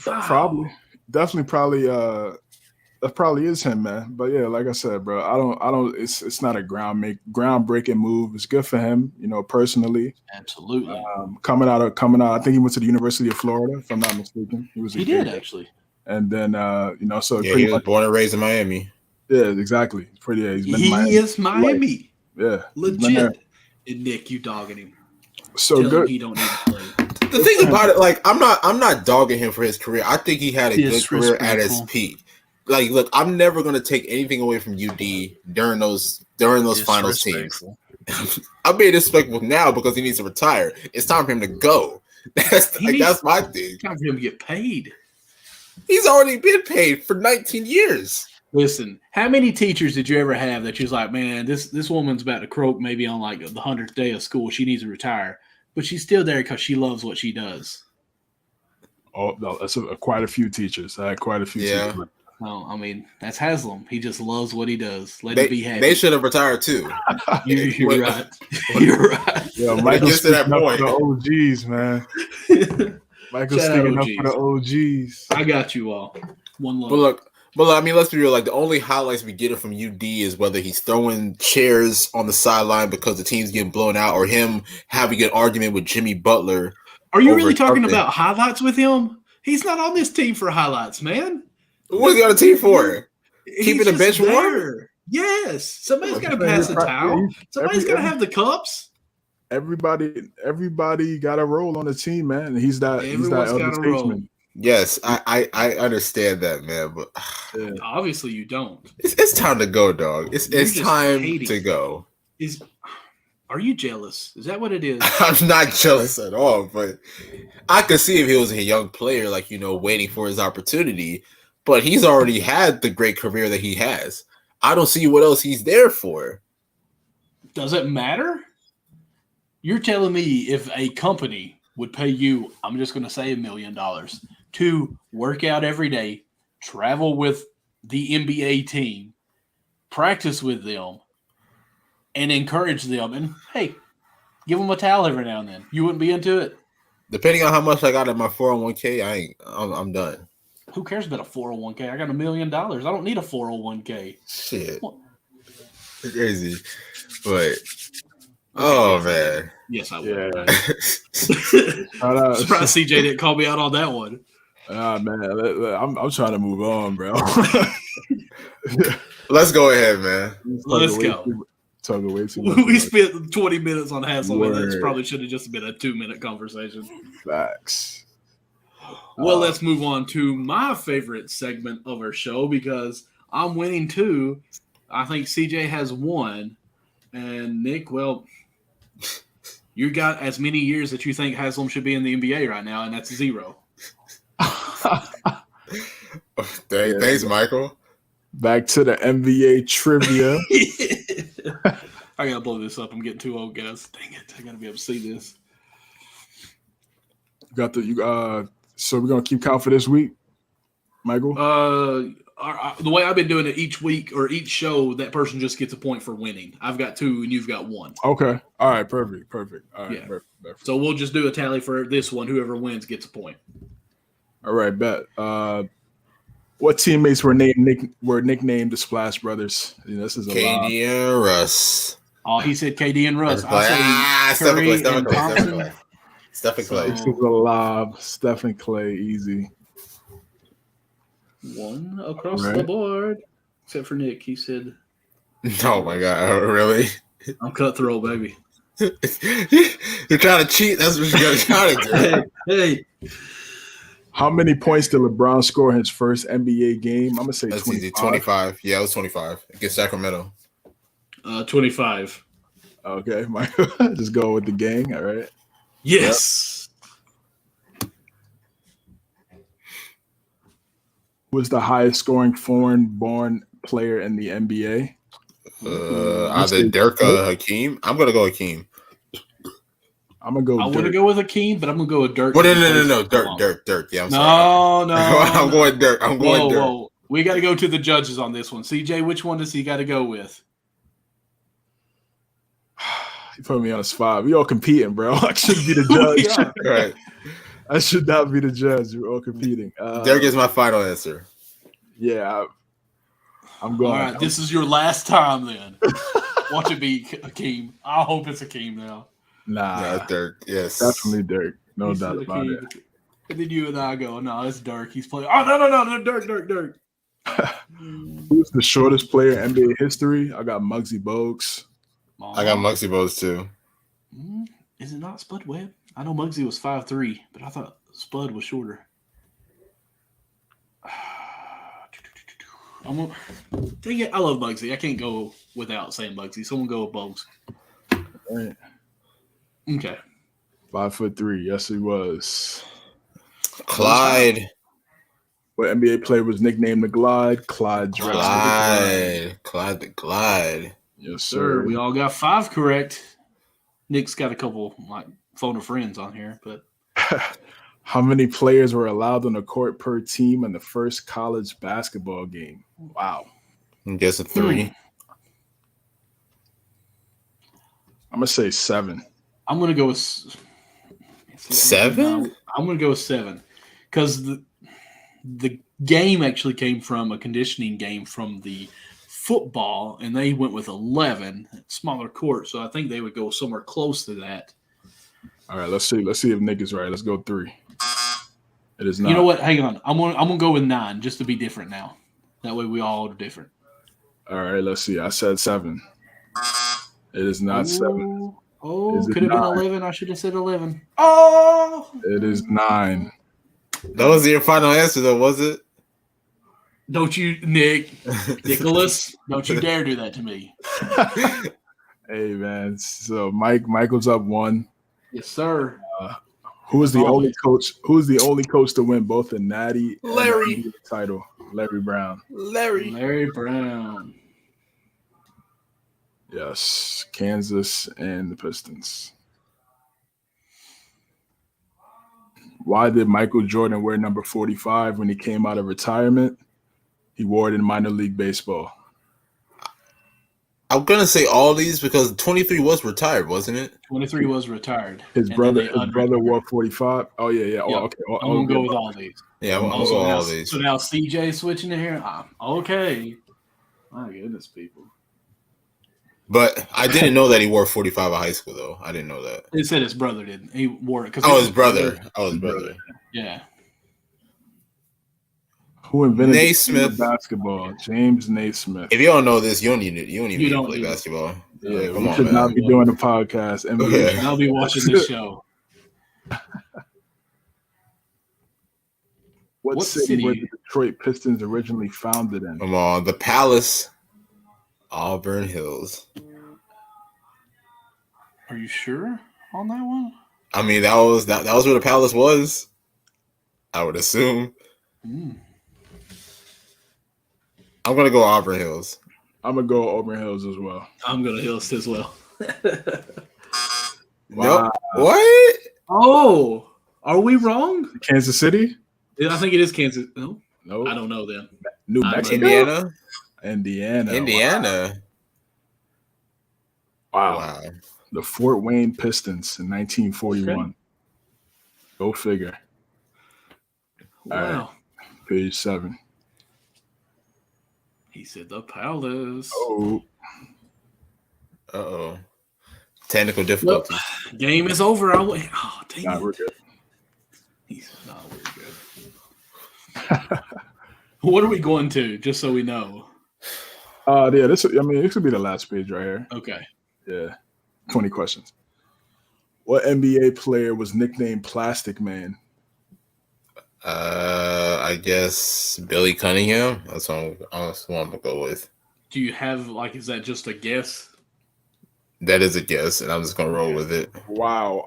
Wow. Probably. Definitely, that probably is him, man. But yeah, like I said, bro, I don't. It's not a groundbreaking move. It's good for him, personally. Absolutely. Coming out. I think he went to the University of Florida, if I'm not mistaken. He did actually. And then so he was born and raised in Miami. Yeah, exactly. He's been he Miami. is Miami. Yeah, legit. And Nick, you dogging him. So Tell good. him he don't need to play. The thing about it, like, I'm not dogging him for his career. I think he had a good career at his peak. Like, look, I'm never gonna take anything away from UD during those finals teams. I'm being disrespectful now because he needs to retire. It's time for him to go. That's my thing. It's time for him to get paid. He's already been paid for 19 years. Listen, how many teachers did you ever have that you was like, man, this woman's about to croak maybe on like the 100th day of school. She needs to retire. But she's still there because she loves what she does. Oh, no, that's quite a few teachers. I had quite a few teachers. Well, I mean, that's Haslam. He just loves what he does. Let him be happy. They should have retired too. You're right. You're right. Yeah, Michael's sticking up for the OGs, man. Michael's sticking up for the OGs. I got you all. One love. But I mean, let's be real. Like, the only highlights we get from UD is whether he's throwing chairs on the sideline because the team's getting blown out, or him having an argument with Jimmy Butler. Are you really talking about highlights with him? He's not on this team for highlights, man. What is he on the team for? Keeping the bench warm? Yes. Somebody's got to pass the towel. Somebody's got to have the cups. Everybody got a role on the team, man. He's that elder statesman. Yes, I understand that, man, but obviously you don't. It's time to go, dog. It's time to go. Are you jealous? Is that what it is? I'm not jealous at all, but I could see if he was a young player, like, waiting for his opportunity. But he's already had the great career that he has. I don't see what else he's there for. Does it matter? You're telling me if a company would pay you, I'm just going to say $1 million, to work out every day, travel with the NBA team, practice with them, and encourage them, and hey, give them a towel every now and then. You wouldn't be into it? Depending on how much I got in my 401k, I'm done. Who cares about a 401k? I got $1 million. I don't need a 401k. Shit. What? Crazy. But oh man. Yes, I would. Yeah. Surprised CJ didn't call me out on that one. Man, I'm trying to move on, bro. Let's go ahead, man. Let's go. Talking way too much. We spent 20 minutes on Hasselman. That probably should have just been a 2-minute conversation. Facts. Well, let's move on to my favorite segment of our show because I'm winning 2. I think CJ has 1. And Nick, well, you got as many years that you think Haslam should be in the NBA right now, and that's 0. Thanks, Michael. Back to the NBA trivia. I gotta blow this up. I'm getting too old, guys. Dang it! I gotta be able to see this. So we're gonna keep count for this week, Michael. The way I've been doing it each week or each show, that person just gets a point for winning. I've got 2 and you've got 1. Okay. All right. Perfect. All right. Yeah. Perfect. So we'll just do a tally for this one. Whoever wins gets a point. All right. Bet. What teammates were nicknamed the Splash Brothers? This is a KD and Russ. Oh, he said KD and Russ. I say Curry and Thompson. Steph and Clay. This is a lob. Steph and Clay, easy. 1 across the board, except for Nick. He said, "Oh my God, really? I'm cutthroat, baby." You're trying to cheat. That's what you're trying to do. Hey. How many points did LeBron score in his first NBA game? I'm gonna say that's 25. Easy. 25. Yeah, it was 25 against Sacramento. 25. Okay, Michael. Just go with the gang. All right. Yes. Yep. Who was the highest scoring foreign-born player in the NBA? Either Dirk or Hakeem. I'm gonna go Hakeem. I'm gonna go. I want to go with Hakeem, but I'm gonna go with Dirk. Well, no. Dirk. Yeah, I'm sorry. No. I'm going Dirk. I'm going Dirk. Whoa. We got to go to the judges on this one. CJ, which one does he got to go with? You put me on a spot. We all competing, bro. I should be the judge. Right. I should not be the judge. We're all competing. Dirk is my final answer. Yeah, I'm going. All right, this is your last time then. Watch it be Hakeem. I hope it's Hakeem now. Nah, yeah, Dirk. Yes, definitely Dirk. No doubt about it. And then you and I go, no, it's Dirk. He's playing. Oh no, Dirk. Who's the shortest player in NBA history? I got Muggsy Bogues. I got Muggsy Bogues too. Is it not Spud Webb? I know Muggsy was 5'3", but I thought Spud was shorter. Dang it, I love Muggsy. I can't go without saying Muggsy. Someone go with Bogues. All right. Okay. 5'3". Yes, he was. Clyde. What NBA player was nicknamed the Glide? Clyde Drexler. Clyde the Glide. Yes, sir. We all got 5 correct. Nick's got a couple like phone of friends on here, but how many players were allowed on the court per team in the first college basketball game? Wow. I'm guessing 3. I'm gonna say 7. I'm gonna go with 7. I'm gonna go with 7 because the game actually came from a conditioning game from the football, and they went with 11, smaller court. So I think they would go somewhere close to that. All right, let's see if Nick is right. Let's go 3. It is not. You know what? Hang on. I'm gonna go with 9 just to be different now. That way we all are different. All right, let's see. I said 7. It is not 7. Oh, could have been 11. I should have said 11. Oh, it is 9. That was your final answer, though, was it? Don't you, Nicholas? Don't you dare do that to me. Hey man, so Michael's up 1. Yes, sir. Who is the Always. only coach? Who is the only coach to win both the Natty and Larry. the NBA title? Larry Brown. Larry Brown. Yes, Kansas and the Pistons. Why did Michael Jordan wear number 45 when he came out of retirement? He wore it in minor league baseball. I'm gonna say all these because 23 was retired, wasn't it? 23 was retired. His brother wore 45. Oh yeah. Yep. Oh, okay. I'm gonna go with all these. Yeah, I'm gonna go all these. So now CJ switching it here. Okay. My goodness, people. But I didn't know that he wore 45 in high school, though. I didn't know that. It said his brother didn't. He wore it because His brother. His brother. Yeah. Who invented Naismith basketball? James Naismith. If you don't know this, you don't even play basketball. Yeah, come we on, should man. not be doing a podcast. Okay. I'll be watching this show. What city were the Detroit Pistons originally founded in? Come on, the Palace, Auburn Hills. Are you sure on that one? I mean, that was where the Palace was. I would assume. Mm. I'm gonna go Auburn Hills. I'm gonna go Auburn Hills as well. I'm gonna Hills as well. Wow. Nope. What? Oh, are we wrong? Kansas City? I think it is Kansas. No, No. I don't know then. New Mexico? Indiana. Wow. The Fort Wayne Pistons in 1941. Okay. Go figure. Wow. All right. Page 7. He said the Palace. Oh. Uh-oh. Technical difficulties. Well, game is over. Dang we're good. We're good. What are we going to, just so we know? Yeah, this could be the last page right here. Okay. Yeah. 20 questions. What NBA player was nicknamed Plastic Man? I guess Billy Cunningham. That's what I'm gonna go with. Do you have is that just a guess? That is a guess, and I'm just gonna roll with it. Wow.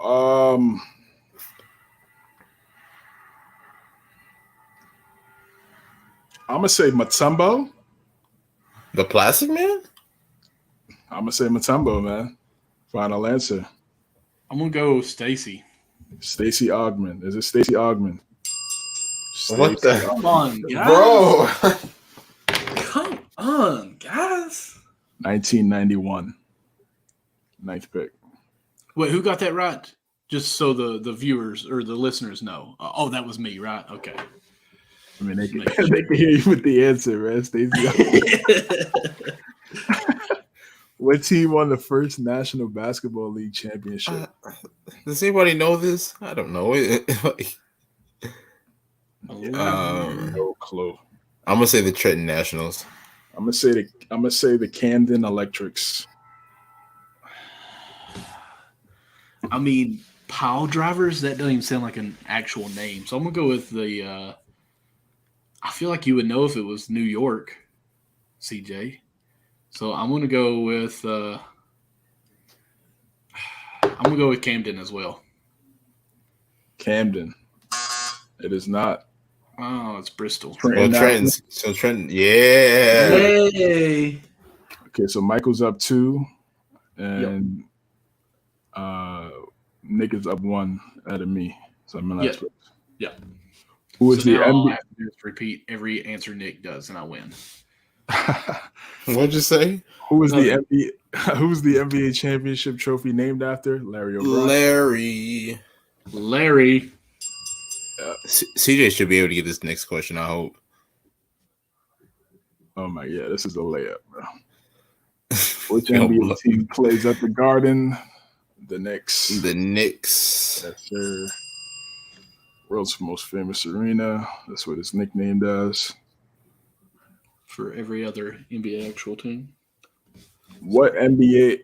I'm gonna say Mutombo. The Plastic Man? I'm gonna say Mutombo, man. Final answer. I'm gonna go Stacy. Stacey Ogman. Is it Stacey Ogman? What the? Come on, guys. Bro. Come on, guys. 1991. 9th pick. Wait, who got that right? Just so the viewers or the listeners know. That was me, right? Okay. I mean, they can hear you with the answer, man. Stacey. What team won the first National Basketball League championship? Does anybody know this? I don't know. No clue. I'm gonna say the Trenton Nationals. I'm gonna say the Camden Electrics. I mean, pile drivers. That doesn't even sound like an actual name. So I'm gonna go with the. I feel like you would know if it was New York, CJ. So I'm gonna go with. I'm gonna go with Camden as well. Camden. It is not. Oh, it's Bristol. Trenton. Yeah. Hey. Okay, so Michael's up 2, and Nick is up 1 out of me. So I'm in last place. Yeah. Who is the NBA? Just repeat every answer Nick does, and I win. What'd you say? Who's the NBA championship trophy named after? Larry O'Brien. Larry. CJ should be able to get this next question, I hope. Oh my god, this is a layup, bro. Which NBA team plays at the Garden? The Knicks. The Knicks. Yes, sir. World's most famous arena. That's what it's nicknamed as. For every other NBA actual team. What NBA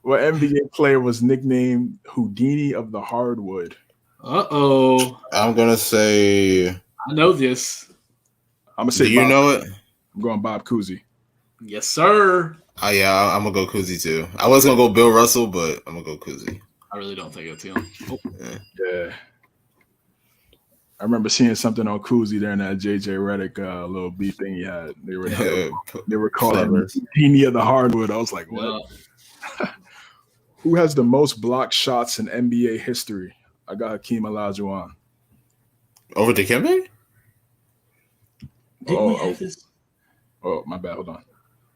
what NBA player was nicknamed Houdini of the Hardwood? Uh-oh. I'm gonna say I know this. I'm gonna say do you know it? I'm going Bob Cousy. Yes, sir. Yeah, I'm gonna go Kuzi too. I was gonna go Bill Russell, but I'm gonna go Kuzi. I really don't think it's him. Oh. Yeah. I remember seeing something on Kuzi during that JJ Redick little beef thing he had. They were calling him Genie of the Hardwood. I was like, what? No. Who has the most blocked shots in NBA history? I got Hakeem Olajuwon. Over Dikembe? Didn't we have this? Oh, my bad. Hold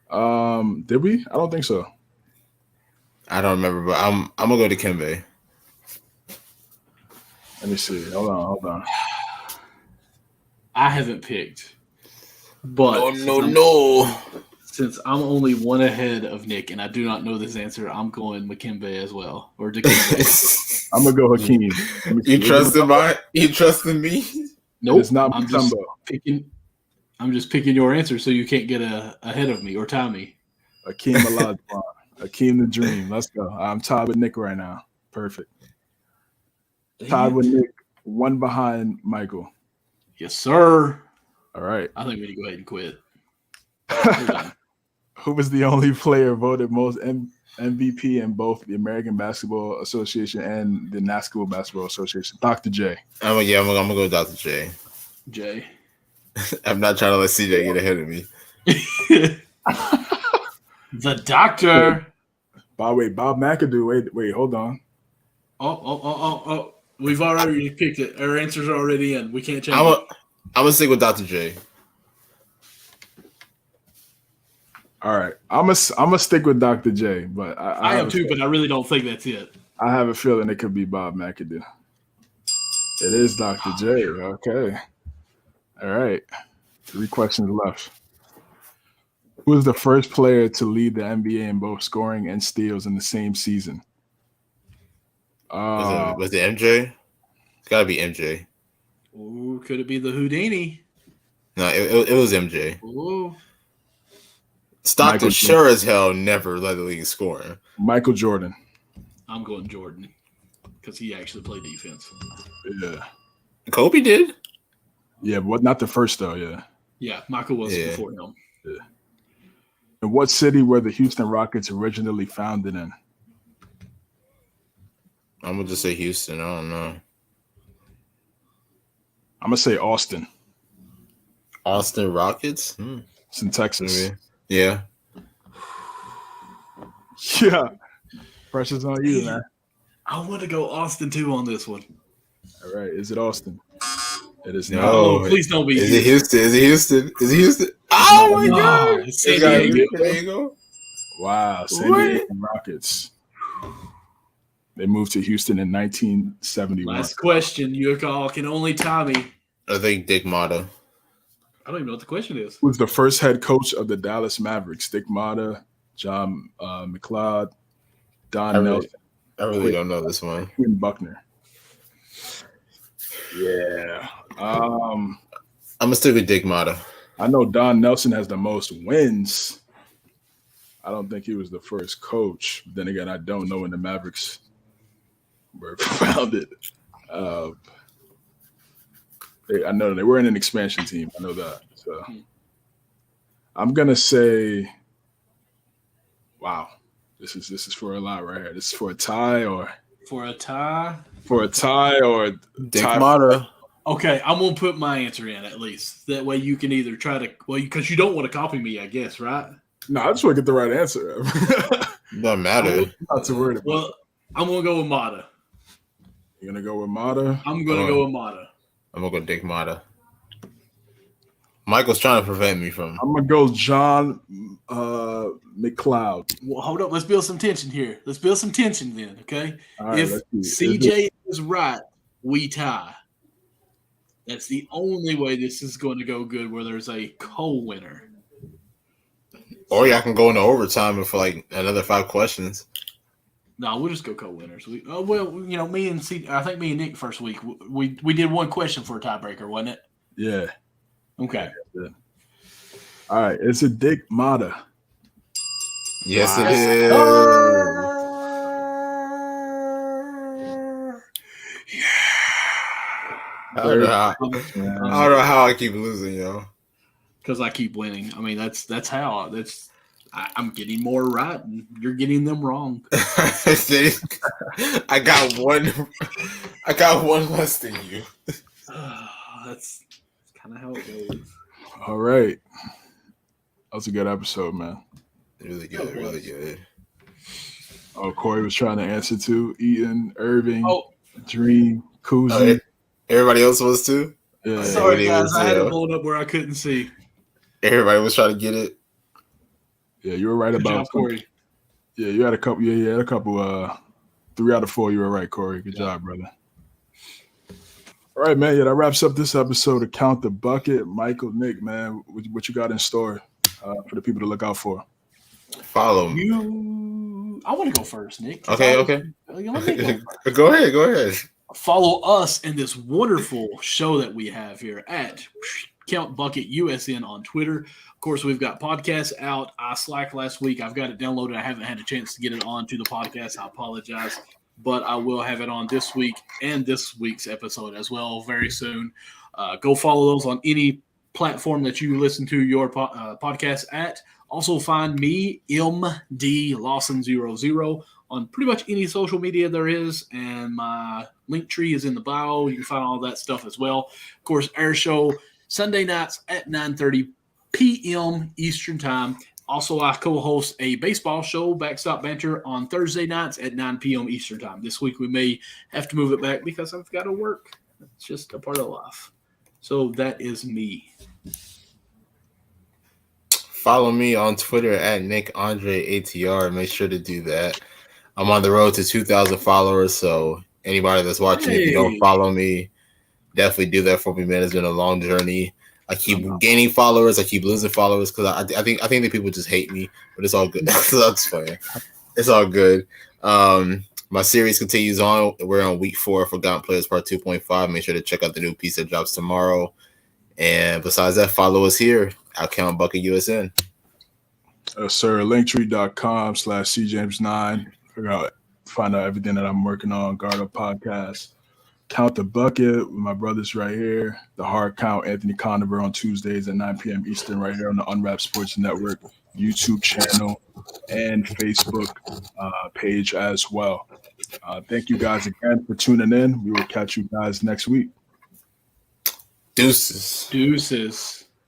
on. Did we? I don't think so. I don't remember, but I'm gonna go Dikembe. Let me see. Hold on. I haven't picked. But no. Since I'm only one ahead of Nick and I do not know this answer, I'm going Mukembe as well. Or Dikembe. I'm gonna go Hakeem. You trusting me? Nope. It's not Mutombo. I'm just picking your answer so you can't get ahead of me or tie me. Hakeem Olajuwon. Hakeem the Dream. Let's go. I'm tied with Nick right now. Perfect. Tied with Nick, one behind Michael. Yes, sir. All right. I think we need to go ahead and quit. Who was the only player voted most MVP in both the American Basketball Association and the National Basketball Association? Dr. J. I'm gonna go with Dr. J. J. I'm not trying to let CJ get ahead of me. The doctor. Bob McAdoo. Wait, hold on. Oh. We've already picked it. Our answers are already in. We can't change I'm it. gonna stick with Dr. J. All right. I'm gonna stick with Dr. J, but I am too, but I really don't think that's it. I have a feeling it could be Bob McAdoo. It is Dr. J. Okay. All right. 3 questions left. Who was the first player to lead the NBA in both scoring and steals in the same season? Was it MJ? It's gotta be MJ. Ooh, could it be the Houdini? No, it was MJ. Ooh. Stockton sure as hell never led the league in scoring. Michael Jordan. I'm going Jordan because he actually played defense. Yeah. Kobe did? Yeah, but not the first though, yeah. Yeah, Michael was before him. Yeah. And what city were the Houston Rockets originally founded in? I'm gonna just say Houston. I don't know. I'm gonna say Austin. Austin Rockets? It's in Texas. Yeah. Yeah. Pressure's on you, man. I want to go Austin too on this one. All right. Is it Austin? It is No. not. Oh, please don't be. Is it Houston? Oh my God! It's San Diego. Wow, San Diego Rockets. They moved to Houston in 1971. Last question. You all can only tie me. I think Dick Motta. I don't even know what the question is. Who was the first head coach of the Dallas Mavericks? Dick Motta, John McLeod, Don Nelson. I really don't know this one. Quinn Buckner. Yeah. I'm gonna stick with Dick Motta. I know Don Nelson has the most wins. I don't think he was the first coach. Then again, I don't know when the Mavericks were founded. I know they were in an expansion team. I know that. So I'm gonna say, wow, this is for a lot right here. This is for a tie or Dick Motta. Okay, I'm gonna put my answer in at least. That way you can either try to because you don't want to copy me, I guess, right? No, I just want to get the right answer. Doesn't matter. Not too worried about. Well, I'm gonna go with Motta. You're gonna go with Motta? I'm gonna go with Motta. I'm gonna go Dick Motta. Michael's trying to prevent me from. I'm gonna go John McLeod. Well, hold up. Let's build some tension here. Let's build some tension then, okay? Right, if CJ is right, we tie. That's the only way this is going to go good where there's a co-winner. Or y'all can go into overtime for like another 5 questions. No, we'll just go co-winners. Me and I think me and Nick first week we did one question for a tiebreaker, wasn't it? Yeah. Okay. Yeah. All right. Is it Dick Motta? Yes, it is. I don't know how I keep losing, yo. Because I keep winning. I mean, that's how. I'm getting more right, and you're getting them wrong. I got one. I got one less than you. That's kind of how it goes. All right. That was a good episode, man. Really good. Really good. Oh, Corey was trying to answer too. Eaton, Irving, Oh, Dream, Kuzi. Everybody else was too? Yeah. Sorry, guys. I had it blown up where I couldn't see. Everybody was trying to get it. Yeah, you were right Good about job, Corey. Yeah, you had a couple. Yeah, you had a couple. 3 out of 4. You were right, Corey. Good job, brother. All right, man. Yeah, that wraps up this episode of Count the Bucket. Michael, Nick, man, what you got in store for the people to look out for? Follow me. I want to go first, Nick. Okay. Let me go. Go ahead. Follow us in this wonderful show that we have here at Count Bucket USN on Twitter. Of course, we've got podcasts out. I slacked last week. I've got it downloaded. I haven't had a chance to get it onto the podcast. I apologize, but I will have it on this week and this week's episode as well very soon. Go follow those on any platform that you listen to your podcast at. Also find me, MD Lawson00, on pretty much any social media there is, and my link tree is in the bio. You can find all that stuff as well. Of course, our show Sunday nights at 9:30 p.m. Eastern Time. Also, I co-host a baseball show, Backstop Banter, on Thursday nights at 9 p.m. Eastern Time. This week we may have to move it back because I've got to work. It's just a part of life. So that is me. Follow me on Twitter at NickAndreATR. Make sure to do that. I'm on the road to 2,000 followers, so anybody that's watching, if you don't follow me, definitely do that for me, man. It's been a long journey. I keep gaining followers. I keep losing followers because I think the people just hate me, but it's all good. That's funny. It's all good. My series continues on. We're on week 4 of Forgotten Players Part 2.5. Make sure to check out the new piece that drops tomorrow. And besides that, follow us here at Count Bucket USN. Sir, linktree.com/cjames9. Find out everything that I'm working on. Guard Up Podcast. Count the Bucket with my brothers right here. The Hard Count, Anthony Conover, on Tuesdays at 9 p.m. Eastern right here on the Unwrapped Sports Network YouTube channel and Facebook page as well. Thank you guys again for tuning in. We will catch you guys next week. Deuces.